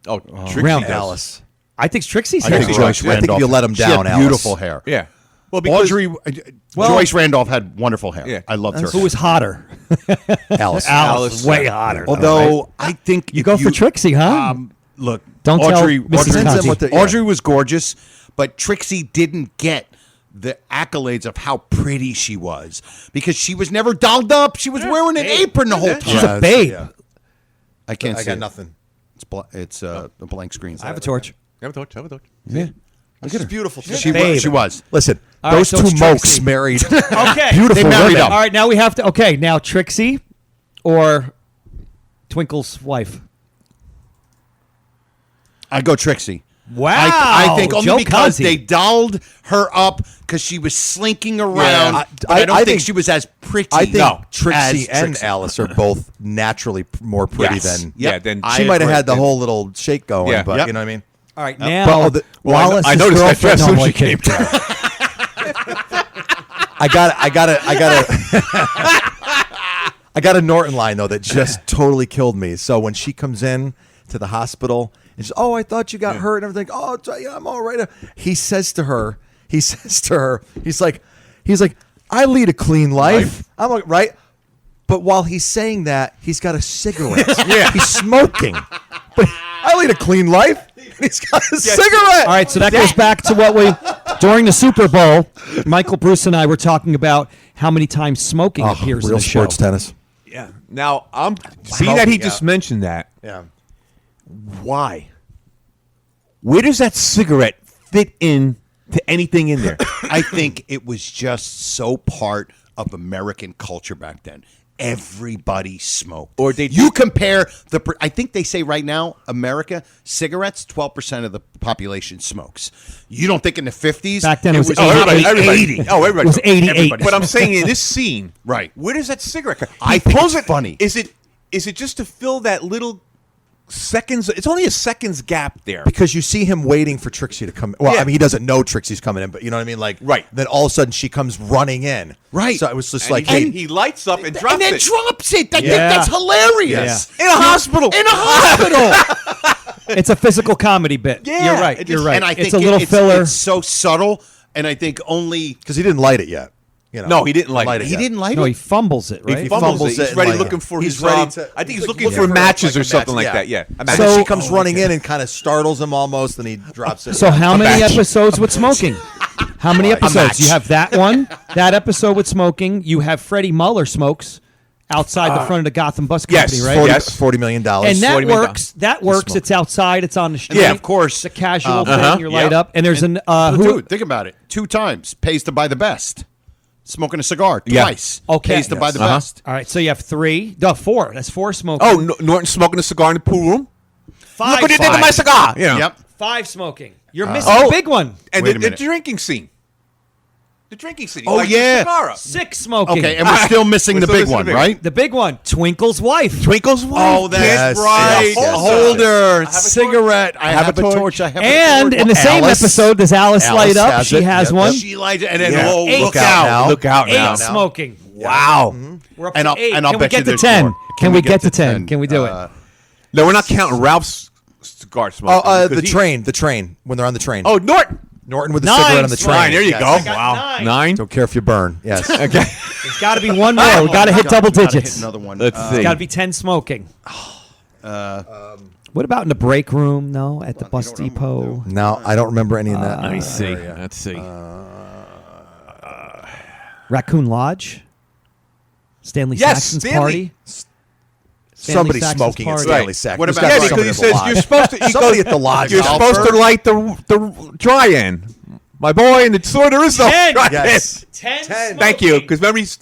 Oh, Trixie Round does. Alice. I think Trixie's I hair. think Joyce Joyce I think if Randolph. you let 'em she had down, Alice. beautiful hair. Yeah. Well, because Audrey, Joyce Randolph had wonderful hair. Yeah. I loved her. Who was hotter? Alice. Alice. Way hotter. Although I think You if go for Trixie, huh? Look, Don't tell Audrey. Mrs. Conti. Audrey, Audrey was gorgeous, but Trixie didn't get the accolades of how pretty she was because she was never dolled up. She was wearing an apron the whole time. She's a babe. Yeah. I can't I see got it. nothing. It's a blank screen. I have a torch. Have a torch. Have a torch. She's beautiful. She Babe. was. She was. Listen, All right, those so two it's mokes Trixie. married. Okay. Beautiful They married women. up. All right, now we have to. Okay, now Trixie or Twinkle's wife. I go Trixie. Wow. I think only Joe because Cosi. they dolled her up because she was slinking around. Yeah, but I don't I think think she was as pretty. I think as Trixie and Trixie. Alice are both naturally more pretty Yes. than. Yeah, then She I might have agree. had the whole little shake going, Yeah. but Yep. you know what I mean. All right, now Well, the- Wallace's I noticed that girlfriend dress when normally she came came. I got a Norton line though that just totally killed me. So when she comes in to the hospital and she's, oh, I thought you got hurt and everything. Oh, yeah, I'm all right. He says to her, he's like, I lead a clean life. I'm like, right. But while he's saying that, he's got a cigarette. Yeah. He's smoking. But I lead a clean life. He's got a cigarette. All right, so that goes back to what we during the Super Bowl. Michael Bruce and I were talking about how many times smoking appears in real the show. sports tennis. Yeah. Now I'm seeing that he just mentioned that. Yeah. Why? Where does that cigarette fit in to anything in there? I think it was just so part of American culture back then. Everybody smoked. Or they you compare the. I think they say right now, America cigarettes. 12% of the population smokes. You don't think in the 50s Back then it was probably 80. Oh, everybody. It was 88. Everybody. But I'm saying in this scene, Right. Where does that cigarette come? I He think pulls it's funny. Is it just to fill that little seconds? It's only a second's gap there. Because you see him waiting for Trixie to come. Well, Yeah. I mean, he doesn't know Trixie's coming in, but you know what I mean. Like, Right. Then all of a sudden she comes running in. Right. So it was just And like, he, hey, he lights up and drops and then it drops it. I think Yeah. that's hilarious. in a hospital. In a hospital. It's a physical comedy bit. Yeah, You're right. it You're just- right. And I think it's a little filler. It's so subtle, and I think only because he didn't light it yet. You know, No, he didn't light it. he yet. didn't light no, it. he fumbles it, right? He fumbles it. He's and, ready like, looking for he's his. ready to- I think he's like, looking for matches or something like that. Yeah. A match. And then So- she comes running in and kind of startles him almost, and he drops it. So how many batch. episodes with smoking? How many episodes? match. You have that one, that episode with smoking. You have Freddie Muller smokes outside the front of the Gotham Bus Company, yes, right? 40, Yes. $40 million. And that $40 million. works. That works. It's outside. It's on the street. Yeah, of course. It's a casual Uh-huh. thing. You're light Yep. up. And there's Dude, think about it. 2 times pays to buy the best. Smoking a cigar Yeah. twice. Okay. Pays to buy the Uh-huh. best. All right. So you have 3. No, 4. That's 4 smoking. Oh, Norton smoking a cigar in the pool room. 5. Look what you did to my cigar. You know. Yep. 5 smoking. You're missing a big one. And Wait a the minute. drinking scene. The drinking scene. Oh, Like the yeah. cigar up. 6 smoking. Okay, and we're still missing We're the still big missing one, the big right? The big one, Twinkle's wife. Twinkle's wife. Oh, that's Yes, right. yes, Holder, yes. cigarette. I have a torch. I have a And torch. in the same Alice. episode, does Alice light up? has She it. has Yep, one. She lights it, and then Yeah. oh, 8 look out out! now. Look out 8 now. smoking. Wow. We're up And to I'll 8. and I'll Can we bet you get to there's 10? more. Can we get to 10? Can we do it? No, we're not counting Ralph's cigar smoking. Oh, because the train, when they're on the train. Oh, Norton. Norton with the 9 cigarette on the train. Fine, there you Yes. go. I got Wow. 9. 9. Don't care if you burn. Yes. Okay. There's got to be one more. We got to hit Gotta- double gotta hit digits. Another one. Let's see. It's got to be 10 smoking. What about in the break room? No, at the bus depot. No, I don't remember any of that. Let me see. Let's see. Raccoon Lodge. Stanley Yes, Saxon's Stanley. party. Somebody Saxon's smoking at party. Stanley Right. Saxon. What There's about- gotta Yeah, be because he somebody says at the you're lodge. supposed to. Somebody at the lodge. You're Golfer. supposed to light the dry end. My boy, and it's there is no 10. dry Yes. end. 10. Thank you. Because remember, he's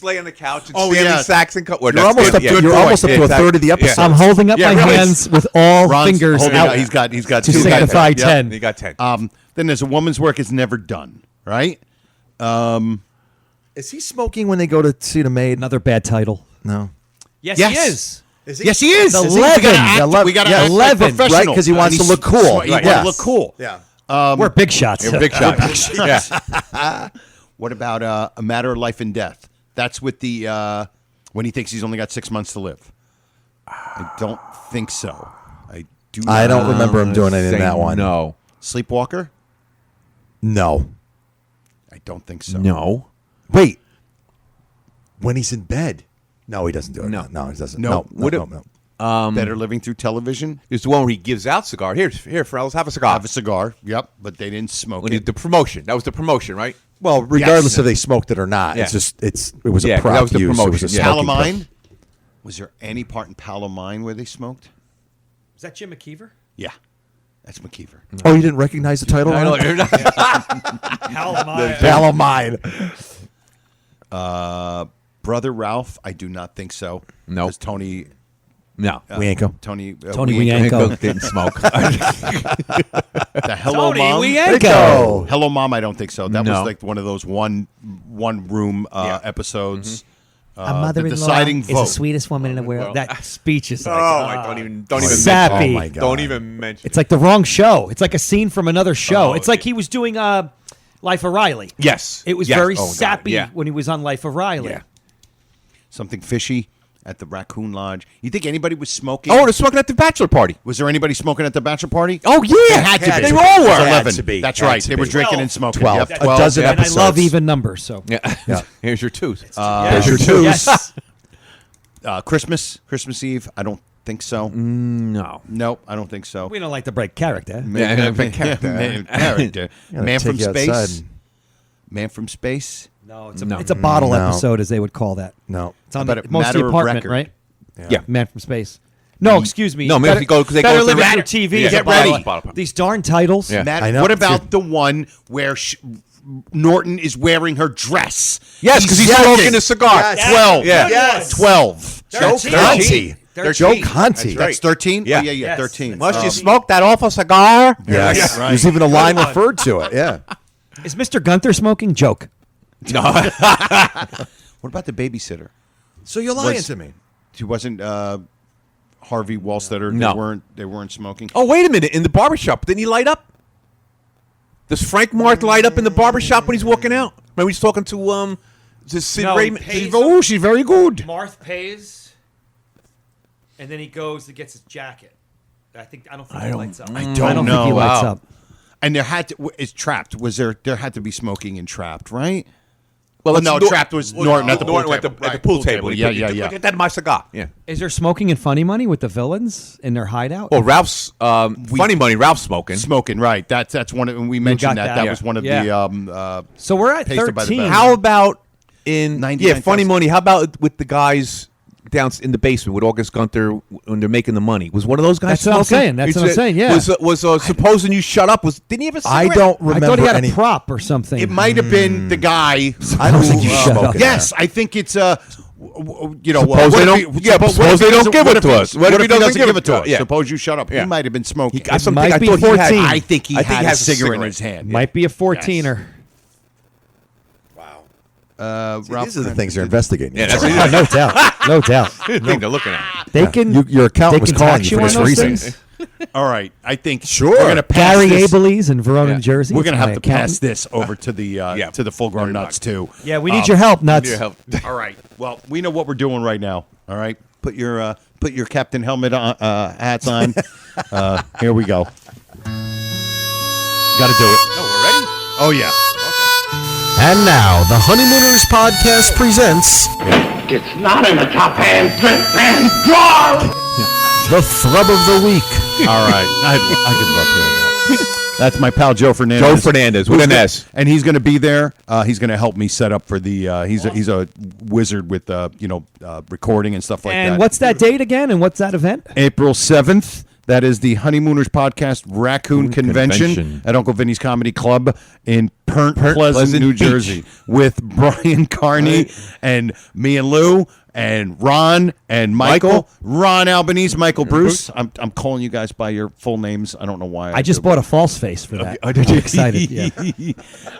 laying on the couch and Oh, Stanley yeah. Saxon. You're almost up to a third of the episode. I'm holding up Yeah, my really. hands with all Ron's fingers holding out. out. He's got to 2. signify Yep. 10. He got 10. Then there's a woman's work is never done, right? Is he smoking when they go to see the maid? Another bad title. No. Yes, Yes. he is. Yes, he is. The Is he? 11. We gotta act, Yeah, we gotta yeah, act 11, like professional. right? 'Cause he wants And to look cool. He Right. wants Yes. to look cool. Yeah. We're big shots. You're a big shot. Yeah. What about A Matter of Life and Death? That's with the when he thinks he's only got 6 months to live. I don't think so. I don't remember him doing anything in Say that one. No. Sleepwalker? No. I don't think so. No. Wait. When he's in bed. No, he doesn't do it. No. No, he doesn't. No. No, Would no, it- no. Better Living Through Television? It's the one where he gives out cigar. Here, fellas, have a cigar. Have a cigar. Yep, but they didn't smoke When he- it. the promotion. That was the promotion, right? Well, regardless if they smoked it or not, Yeah. it's just it was Yeah, a 'cause prop that was the use. promotion, It was a yeah. smoking Palomine? Was there any part in Palomine where they smoked? Is that Jim McKeever? Yeah, that's McKeever. prop. Oh, you didn't recognize the title? I Ron? know. How am I? Palomine. Brother Ralph? I do not think so. No. 'Cause Tony. No. Wienko. Tony Wienko. Didn't smoke. The Hello Tony Mom. Wienko. Hello Mom. I don't think so. That No. was like one of those one room episodes. A mother-in-law the deciding is the vote. sweetest woman in the world. That speech is like, don't even sappy. mention. Oh, my God. Don't even mention. It's like the wrong show. It's like a scene from another show. Oh, it's like he was doing Life of Riley. Yes. It was Yes. very Oh, God. sappy Yeah. when he was on Life of Riley. Yeah. Something fishy at the Raccoon Lodge. You think anybody was smoking? Oh, they're smoking at the bachelor party. Was there anybody smoking at the bachelor party? Oh yeah, They had to be. They all were. Had 11. to be. That's Had right. to They were be. drinking and smoking. 12. Yep, A dozen And I episodes. love even numbers. So Yeah. Here's your tooth. There's your twos. yes. Christmas Eve. I don't think so. No. Nope, I don't think so. we don't like to break character. Yeah, big character. Character. Man from take you Space. outside. Man from Space. No, No. it's a bottle No. episode, as they would call that. No. It's on How the, about a most of matter the of apartment, record? right? Yeah. Man from Space. No, excuse me. No, Man better, from- because they better go to the living rat- through TV. Yeah. is a Get bottle. ready. These darn titles. Yeah. Matt, I know. what about the one where Norton is wearing her dress? Yes, because he's smoking a cigar. Yes. 12. Yeah. Yes. 12. Joe 13. Conti. 13. Joe Conti. That's right. That's 13? Yeah. Oh, yeah, Yes. 13. Must you smoke that awful cigar? Yes. Right. There's even a line referred to it. Yeah. Is Mr. Gunther smoking? Joke. No. What about the babysitter? So you're lying Was- to me. She wasn't Harvey Wallstetter. No. They weren't smoking. Oh, wait a minute. In the barbershop, didn't he light up? Does Frank Marth light up in the barbershop when he's walking out? Remember he's talking to Sid No, Raymond? he pays- Oh, she's very good. Marth pays, and then he goes and gets his jacket. I don't think it lights up. I I don't don't know. think he lights Wow. up. And there had to is Trapped. Was there had to be smoking in Trapped, right? Well, no, Trapped was Norton at the pool Norton table. at the pool table. Yeah. Look at my cigar. Yeah. Is there smoking in Funny Money with the villains in their hideout? Well, Ralph's Funny Money. Ralph's smoking. Smoking, right? That's one. Of, we mentioned got that. that. That was one of Yeah. the. So we're at Pasted by the 13. Bell. How about in 99,000. Funny Money? How about with the guys down in the basement with August Gunther when they're making the money? Was one of those guys? That's what I'm smoking? saying. That's He what I'm said- saying, yeah. Was supposing you shut up? Didn't he have a cigarette? I don't I remember thought he had any. a prop or something. It might have been the guy. I don't think you Shut smoke up. in Yes, there. I think it's suppose they don't- suppose they don't give it to us. What if he doesn't give it to us? Yeah. Suppose you shut up. Yeah. He might have been smoking. I might be thought he had- 14. I think he had a has cigarette in his hand. Might be a 14er. These are the things they're investigating. Yeah, that's Oh, no doubt. No doubt. the thing they're looking at. They can. Your account they was can calling tax you you for on this those reason. things. All right, I think Sure. we're going to pass Gary this. Abelese in Verona, New Jersey. We're going to is have my to pass accountant. this over to the to the full grown nuts too. Yeah, we need your help, nuts. Your help. All right. Well, we know what we're doing right now. All right. Put your captain helmet on, hats on. Here we go. Got to do it. Oh, we're ready. Oh yeah. And now, the Honeymooners podcast presents It's not in the top hand, man, drawer! the Flub of the Week. All right. I could love hearing that. That's my pal Joe Fernandez. Joe Fernandez with Who's an gonna- S. and he's going to be there. He's going to help me set up for the. He's a wizard with recording and stuff like that. And what's that date again? And what's that event? April 7th. That is the Honeymooners Podcast Raccoon Convention at Uncle Vinny's Comedy Club in Pleasant, New Beach. Jersey, with Brian Carney and me and Lou and Ron and Michael. Ron Albanese, Michael Bruce. I'm calling you guys by your full names. I don't know why. I just bought a false face for that. Oh, did you? I'm excited. Yeah.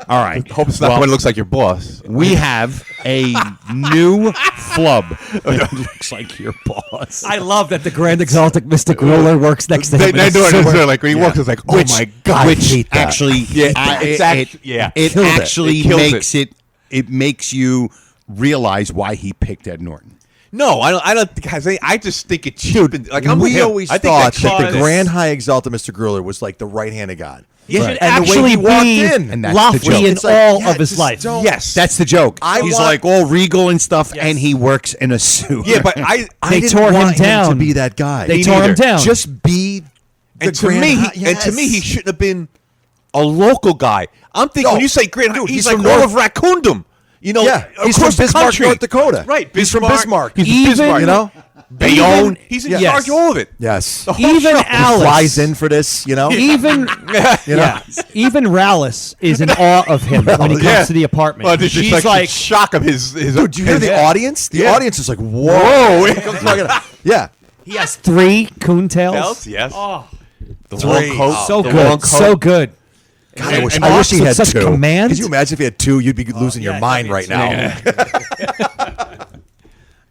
All right. Hope it's not the one that looks like your boss. We have a new flub that looks like your boss. I love that the Grand Exalted Mystic Ruler works next to him. They in do a it. sewer. It's like when he walks, it's like, oh my god, Which hate that. actually, it Killed it. actually It kills makes it makes you realize why he picked Ed Norton. No, I don't think. I just think it's cheap. Like I'm with We him. always I think thought that cheap the is- Grand High Exalted Mr. Gruller was like the right hand of God. He should And the way actually he walked be in, and that's the lofty joke. in It's like, all yeah, of his just life. don't- Yes, That's the joke. I He's want- like all regal and stuff, and he works in a suit. yeah, but I They didn't tore him want down. to be that guy. They Me tore him neither. down. Just be the and to Grand me, High- and to me, he Yes. shouldn't have been a local guy. I'm thinking No. when you say Grand, Dude, he's he's like from all North- of Raccoondom. You know, Yeah, he's from across the Bismarck, country. North Dakota. Right, He's from Bismarck. He's Even- Bismarck, you know? Bayonne. He's in Yes. charge of all of it. Yes. The whole Even show. Alice. Flies in for this, you know? Even You know? even Rallis is in awe of him when he comes Yeah. to the apartment. Well, there's just She's like, shock of his. Dude, do you hear the audience? The Yeah. audience is like, whoa. Yeah. he has 3 coontails. Yes. Oh, The long coat. so the good, long coat. so good. God, I wish and I wish he with had such 2. command. Could you imagine if he had 2? You'd be losing your yeah, mind right now.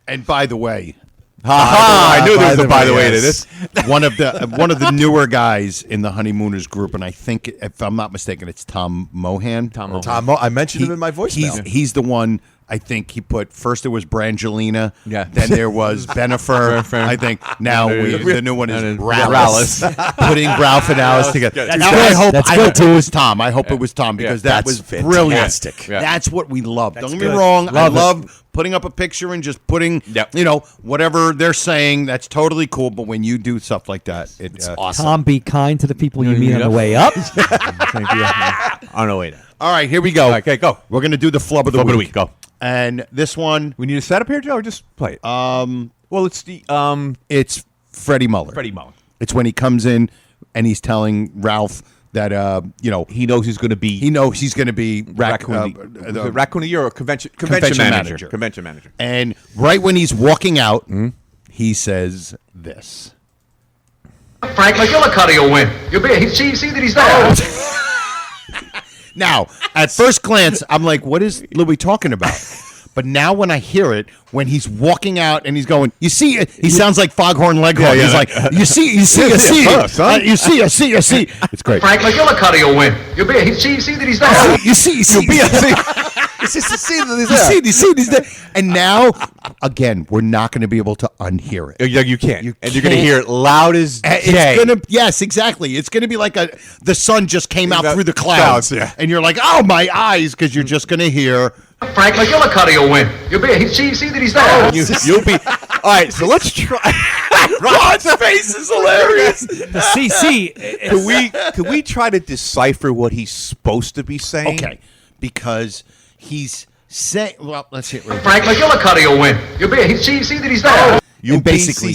And by the way, I knew there was a by the way to yes. this. one of the newer guys in the Honeymooners group, and I think, if I'm not mistaken, it's Tom Mohan. Tom Tom, I mentioned him in my voicemail. He's the one. I think he put first. It was Brangelina. Yeah. Then there was Benifer. I think now the new one is And then Rallis. Putting Ralph and Alice together. That's Now, good. I hope That's I good. hope it was Tom. I hope it was Tom because that That's was brilliant. fantastic. Yeah. That's what we love. Don't get me good. wrong. I Love it. love putting up a picture and just putting, Yep. whatever they're saying. That's totally cool. But when you do stuff like that, it's awesome. Tom, be kind to the people you meet on the way up. On the way down. All right, here we go. Okay, go. We're gonna do the flub of the Flub of the week. week, go. And this one, We need a setup here, Joe, or just play it? Well, it's the it's Freddie Muller. Freddie Muller. It's when he comes in and he's telling Ralph that He knows he's going to be. he knows he's going to be Raccoon the of the Year or convention convention manager. manager. Convention manager. And right when he's walking out, he says this. Frank McGillicuddy will win. You'll be see that he's there. Now, at first glance, I'm like, what is Louis talking about? But now when I hear it, when he's walking out and he's going, you see it, he sounds like Foghorn Leghorn. He's like, you see. You see. It's great. Frank McGillicuddy will win. You'll be see that he's there. You see. He's there. And now, again, we're not going to be able to unhear it. You can't. And you're going to hear it loud as day. It's gonna, yes, exactly. It's going to be like the sun just came out through the clouds, and you're like, oh my eyes, because you're just going to hear. Frank McGillicuddy will win. See that he's there. You'll be. All right, so let's try. Ron's face is hilarious. The CC. Could we try to decipher what he's supposed to be saying? Okay, because he's saying. Well, let's hear it. Frank McGillicuddy will win. See that he's there. You basically you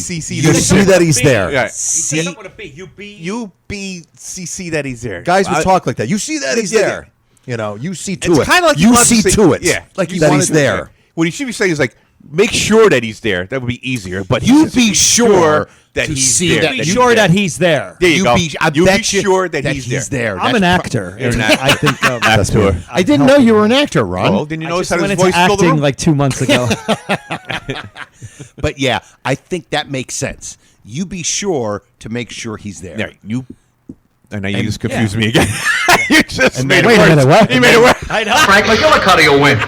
see that he's there. Yeah. See, You be CC that he's there. Guys would talk like that. You see that he's there. You know, you see to it. It's kind of like you see to it. Yeah, like that he's there. What he should be saying is like, make sure that he's there. That would be easier. But you be sure that to he's see there. Be sure that he's there. There you go. You be bet you sure that he's there. I'm an actor. I think Actor. I didn't know you were an actor, Ron. Well, didn't you notice I how just his went into voice filled the acting room? like 2 months ago. But yeah, I think that makes sense. You be sure to make sure he's there. Yeah, you. And now you just confused me again. You just made it wait a worse. minute, what? You made it worse. I know. Frank McGillicuddy will win.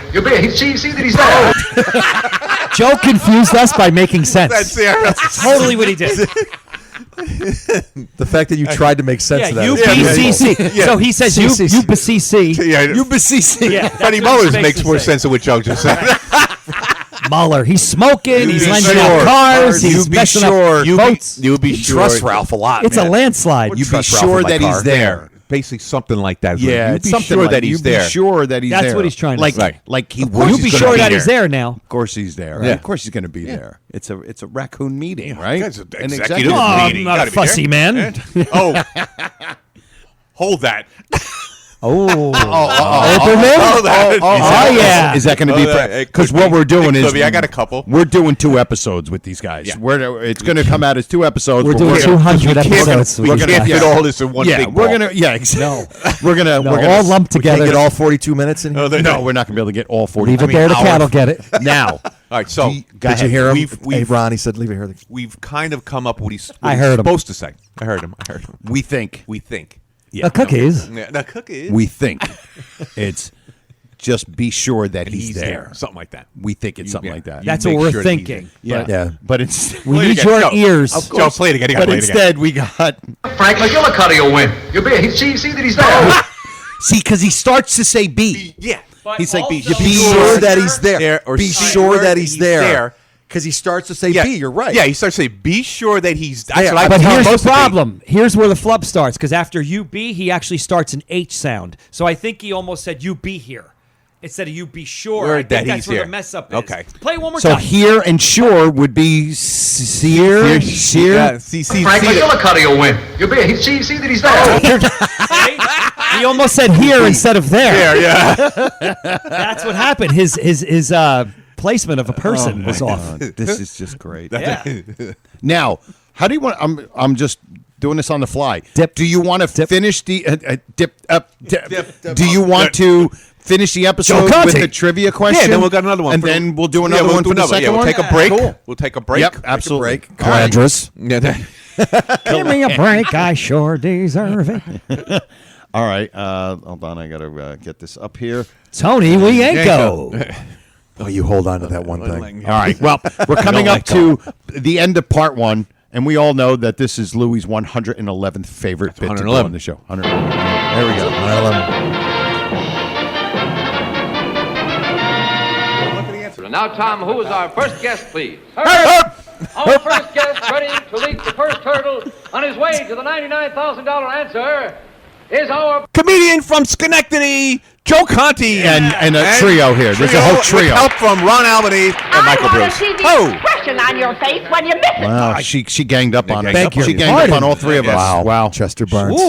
See that he's there. Joe confused us by making sense. That's Totally what he did. The fact that you tried to make sense of that. UBCC. Yeah. So he says UBCC. Yeah, UBCC. Yeah, Freddie that's Mullers what it makes more sense. sense than what Joe just said. Mueller. He's smoking. He's be lending sure. out cars. You He's be messing sure. up You votes. be sure. Trust Ralph a lot. It's a landslide. You be Trust Ralph sure with my that car. he's there. Basically, something like that. Yeah, you it's be something sure like that he's you there. Be sure that he's That's there. what he's trying to like, say. Like he You was. be sure that he's there now. Of course he's there. Yeah. Of course he's going to be there. It's a raccoon meeting, right? That's an An executive Oh, meeting. I'm not a Gotta be fussy there. man. Yeah. Oh, hold that. Oh, yeah. Is that going to be? Because what we're doing is I got a couple. We're doing 2 episodes with these guys. Yeah. It's going to come out as 2 episodes. We're doing 200 episodes. We can't fit all this in one Yeah, big we're ball. gonna. Yeah, exactly. We're gonna all lumped Can't together. get all 42 minutes in here. No, we're not gonna be able to get all 40. Leave it there. The hour. cat'll get it. Now, All right, so Did you hear him? We've Hey, Ron, he said, leave it here. we've kind of come up with what he's I heard him. supposed to say. I heard him. we think. We think. The cookies. Yeah, the cookies. We think it's just be sure that he's there. Something like that. We think it's something Yeah. like that. That's make what we're sure that he's thinking. yeah, Yeah. But it's We Play it need again. your Joe. ears. Joe, play it again. You gotta but play it again. instead we got Frank McGillicuddy will win. See that he's there. see because he starts to say B. Yeah. He's like Be sure that he's there. Or Be see sure where that he's there. there. Because he starts to say Yeah. B. You're right. Yeah, he starts saying, be sure that he's that's Yeah, what I But tell here's most the of problem. Here's where the flub starts, because after UB, he actually starts an H sound. So I think he almost said "you be here" instead of "you be sure." Where I think that that's he's where here. the mess up is. Okay. Play it one more So time. here and sure would be sear. Yeah, See Frank McGillicuddy will win. See that he's there. See? He almost said "here" instead of "there." yeah. That's what happened. His placement of a person was off. This is just great. Yeah. Now, how do you want? I'm just doing this on the fly. Dip. Do you want to finish the dip up? Dip. Do you want to finish the episode Joe with Conte. the trivia question? Yeah, then we'll got another one. and then we'll do another we'll one do for the another. second We'll one. take a break. Cool. We'll take a break. Yep, absolutely. Calandras. Yeah, Give me a break. I sure deserve it. All right. Hold on. I got to get this up here. Tony, we ain't go. Oh, you hold on to that one thing. All right. Well, we're coming up to the end of part 1, and we all know that this is Louis' 111th favorite bit to do 111. on the show. 111. There we go. 9/11. And now, Tom, who is our first guest, please? Our first guest, ready to leap the first hurdle on his way to the $99,000 answer, is our comedian from Schenectady, Joe Conte, And a trio here. There's a whole trio. With help from Ron Albanese and Michael I want Bruce. to see the Oh, expression on your face when you miss it. Wow, she ganged up on us. Beg your She ganged up on all three of us. Wow. Wow. Chester Barnes.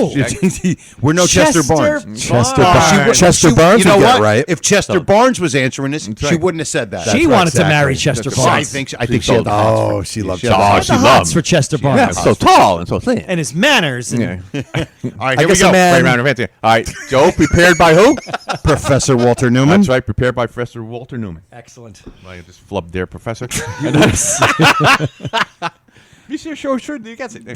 We're no Chester Barnes. Chester She- Chester she- Barnes You know would get what? it right. If Chester Barnes was answering this, she right. wouldn't have said that. She right, wanted to exactly. marry Chester I Barnes. think she she had had the hots. Oh, she loved she Chester. had Had the hots for Chester Barnes. yeah, so tall and so thin. And his manners. And Yeah. All right, I here we guess go. a man- Right round of fancy. All right, Joe, prepared by who? Professor Walter Newman. That's right, prepared by Professor Walter Newman. Excellent. I just flubbed there, Professor. You sure, you get it.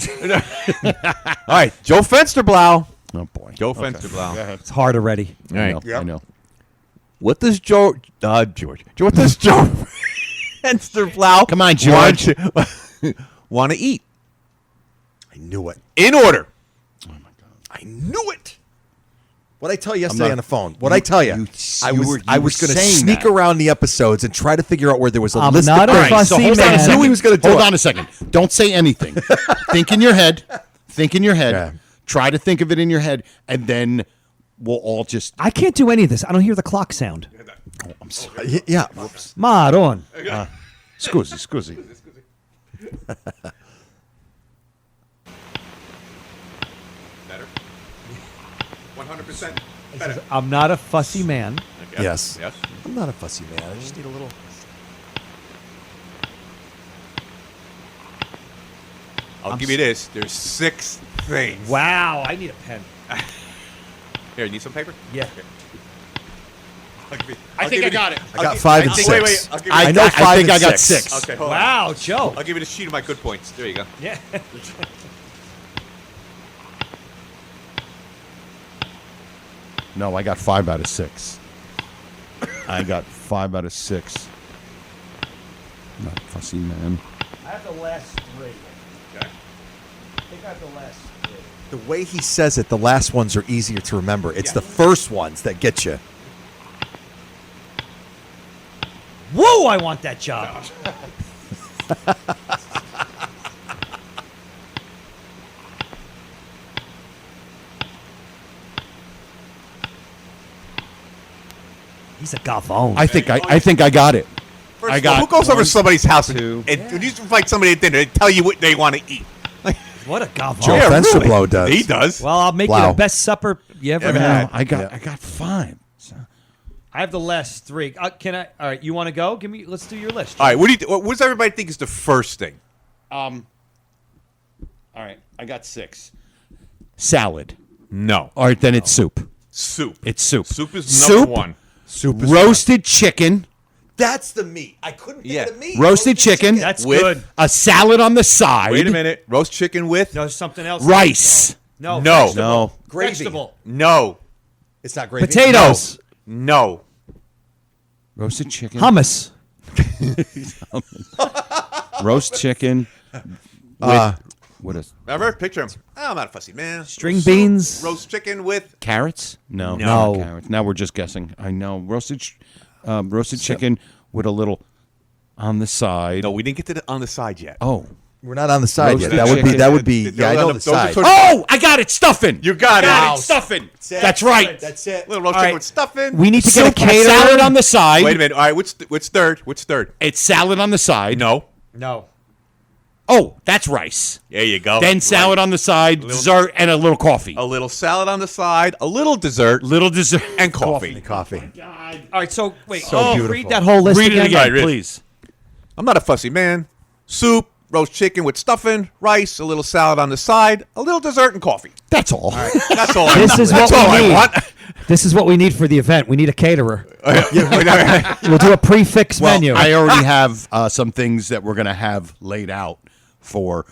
All right, Joe Fensterblau. Oh boy. Joe Fensterblau. It's hard already. All right. I know. What does George? What does Joe Fensterplow? Come on, George. Want to eat? I knew it. In order. Oh my God! I knew it. What I tell you yesterday on the phone? What I tell you? I was going to sneak around the episodes and try to figure out where there was a list not of a things. fussy I man. knew he was going to do Hold it. on a second. Don't say anything. Think in your head. Yeah. Try to think of it in your head, and then we'll all just. I can't do any of this. I don't hear the clock sound. Oh, I'm sorry. Yeah. Maron. Scusi. Better. 100% better. I'm not a fussy man. Okay. Yes. Yes. I'm not a fussy man. I just need a little. I'll give you this. There's 6 things. Wow, I need a pen. Here, you need some paper? Yeah. Here. I think I got it. I got 5 and 6. Wait. I'll give you I know 5 I think and I got 6. 6. Okay, hold on. Wow, Joe. I'll give you the sheet of my good points. There you go. Yeah. No, I got 5 out of 6. I got 5 out of 6. Not fussy man. I have the last 3. Okay. I think I have the last 3. The way he says it, the last ones are easier to remember. It's the first ones that get you. Whoa, I want that job. He's a gavone. I think I got it. First I of all, got who goes over to somebody's house two. and when you invite somebody at dinner, they tell you what they want to eat? What a gavone. Joe Fensterblow does. He does. Well, I'll make you Wow. the best supper you ever Ever had. had. I got 5. So. I have the last 3. Can I? All right, you want to go? Let's do your list. All right, what does everybody think is the first thing? All right, I got 6. Salad. No. All right, then it's soup. Soup. It's soup. Soup is number 1. Soup is Roasted chicken. That's the meat. I couldn't think of the meat. Roasted chicken. That's With- good. A salad on the side. Wait a minute. Roast chicken with? No, something else. Rice. No. No. Vegetable. No. Gravy. Vegetable. No. It's not gravy. Potatoes. No. Roasted chicken. Hummus. Roast chicken. What is Remember? Picture him. Oh, I'm not a fussy man. String beans. Roast chicken with? carrots? No. No. Not carrots. Now we're just guessing. I know. Roasted chicken with a little on the side. No, we didn't get to the on the side yet. Oh. We're not on the side yet. Roasted That would be. chicken. Yeah, I know the Those are side. sort of- Oh, I got it. Stuffing. You got it. Stuffing. That's right. That's it. Little roast All chicken right. with stuffing. We need to get a Soup, caterer. salad on the side. Wait a minute. All right, what's third? What's third? It's salad on the side. No. No. Oh, that's rice. There you go. Then salad on the side, dessert, and a little coffee. A little salad on the side, a little dessert, Little dessert. and coffee. Coffee. All right, so wait. So beautiful. Read that whole list Read it again. again, All right, Rich. please. I'm not a fussy man. Soup, roast chicken with stuffing, rice, a little salad on the side, a little dessert, and coffee. That's all. That's all. This is That's what all we I need. want. This is what we need for the event. We need a caterer. We'll do a prefix Well, menu. I already have some things that we're going to have laid out for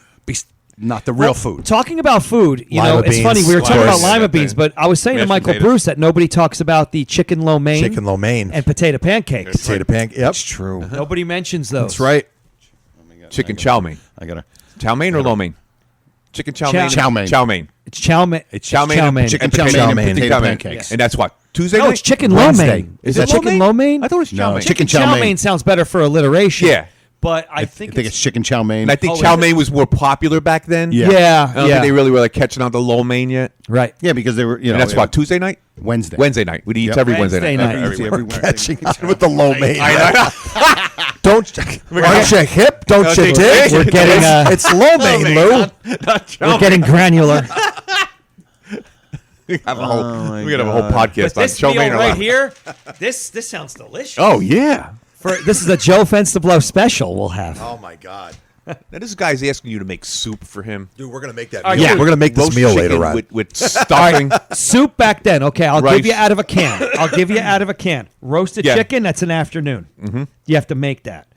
not the real food. Talking about food, you Lima know, it's beans, funny. We were of talking about course. lima beans, but I was saying to Mashed Michael potatoes. Bruce that nobody talks about the chicken lo mein, Chicken lo mein. and potato pancakes. Potato pancake. Yep. That's true. Nobody mentions those. That's right. Chicken chow mein. I got to. Chow mein or lo mein? Chicken chow mein. Chow mein. Chow mein. It's chow mein. It's chow mein. chow and mein. Chicken and chow potato- mein and and potato potato pancakes. And that's what? Tuesday No, night? it's chicken lo Wednesday. mein. Is Is it it chicken lo lo mein? I thought it was chow No, mein. chicken chow chow mein. mein. Sounds better for alliteration. Yeah. But I I think think it's chicken chow mein. And I think Oh, chow is it? mein was more popular back then. Yeah. yeah, I don't think they really were like catching on to lo mein yet. right. Yeah, because they were, And that's what, Tuesday night? Wednesday. Wednesday night. We eat Yep. every Wednesday Wednesday night. night. Every Every Wednesday. Wednesday. Catching on with the lo mein. I Don't you hip? Don't you dig? We're getting It's lo mein, Lou. we're getting granular. We have a whole, my we gotta have a whole But podcast on this chow meal mein. right here, this sounds delicious. Oh yeah. This is a Joe Fensterblow special we'll have. Oh my God, Now this guy's asking you to make soup for him. dude, we're gonna make that. right, Meal. dude. We're gonna make this Roast meal chicken later on. with stuffing. Soup back then. Okay, I'll Rice. give you out of a can. I'll give you out of a can. Roasted Yeah. chicken, that's an afternoon. Mm-hmm. You have to make that.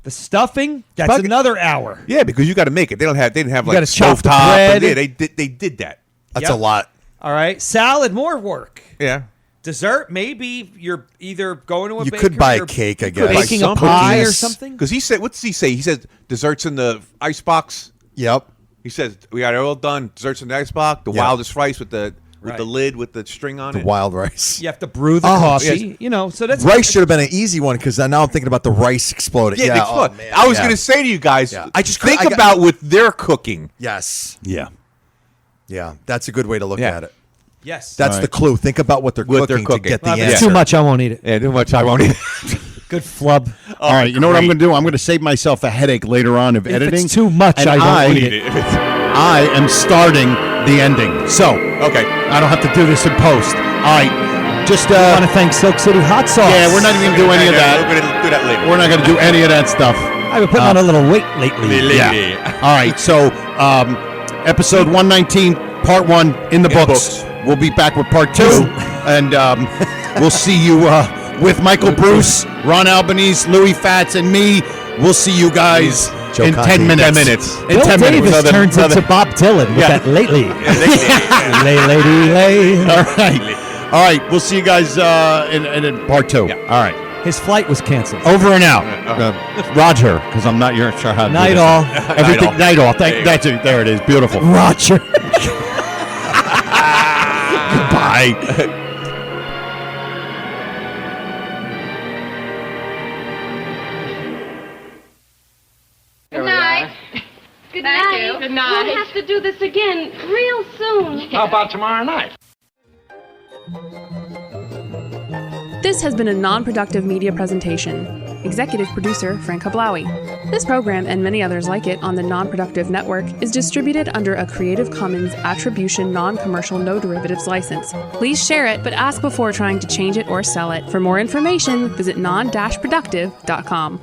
The stuffing, that's Bucket- another hour. Yeah, because you got to make it. They didn't have like gotta chop the stovetop. bread. Yeah, they did that. That's Yep. a lot. All right, salad, more work. Yeah. Dessert? Maybe you're either going to a You bakery could buy or a cake, I guess. baking a Some pie or cookies. something. Because he said, what does he say? He said desserts in the icebox. Yep. He says we got it all done. Desserts in the icebox. The Yeah. wildest rice with the Right. lid with the string on The it. wild rice. You have to brew the Oh, coffee. You know, so that's Rice should have been an easy one because now I'm thinking about the rice exploding. Yeah, Yeah, oh, man. I was Yeah. going to say to you guys, Yeah. think about what they're cooking. Yes. Yeah. Yeah, that's a good way to look Yeah. at it. Yes. That's All the right. clue. Think about what they're What they're cooking to cooking. get the Well, if answer. it's too much, I won't eat it. Yeah, too much. I won't eat. Good flub. All right, you know what I'm going to do? I'm going to save myself a headache later on of If editing. it's too much, and I won't eat it. I am starting the ending. So, Okay. I don't have to do this in post. All right, just I want to thank Silk City Hot Sauce. yeah, we're not even going to do any of We're that. going to do that later. We're not going to do any of that stuff. I've been putting on a little weight lately. Yeah. All right, so episode 119, part 1 in the books. We'll be back with part 2, and we'll see you with Michael Bruce, Ron Albanese, Louis Fats, and me. We'll see you guys Joe in Conti. 10 minutes. 10 minutes. In Bill 10 Davis minutes. turns into Bob Dylan with that lately. Lay, lady, lay. All right, we'll see you guys in part 2. Yeah. All right, His flight was canceled. over and out. Roger, because I'm not sure how to do Night this. all. Everything, night all. That's it. There it is. Beautiful. Roger. Goodbye. Good night. Good night. Good night. We'll have to do this again real soon. How about tomorrow night? This has been a non-productive media presentation. Executive producer Frank Hablawi. This program and many others like it on the Non-Productive Network is distributed under a Creative Commons Attribution Non-Commercial No Derivatives license. Please share it, but ask before trying to change it or sell it. For more information, visit non-productive.com.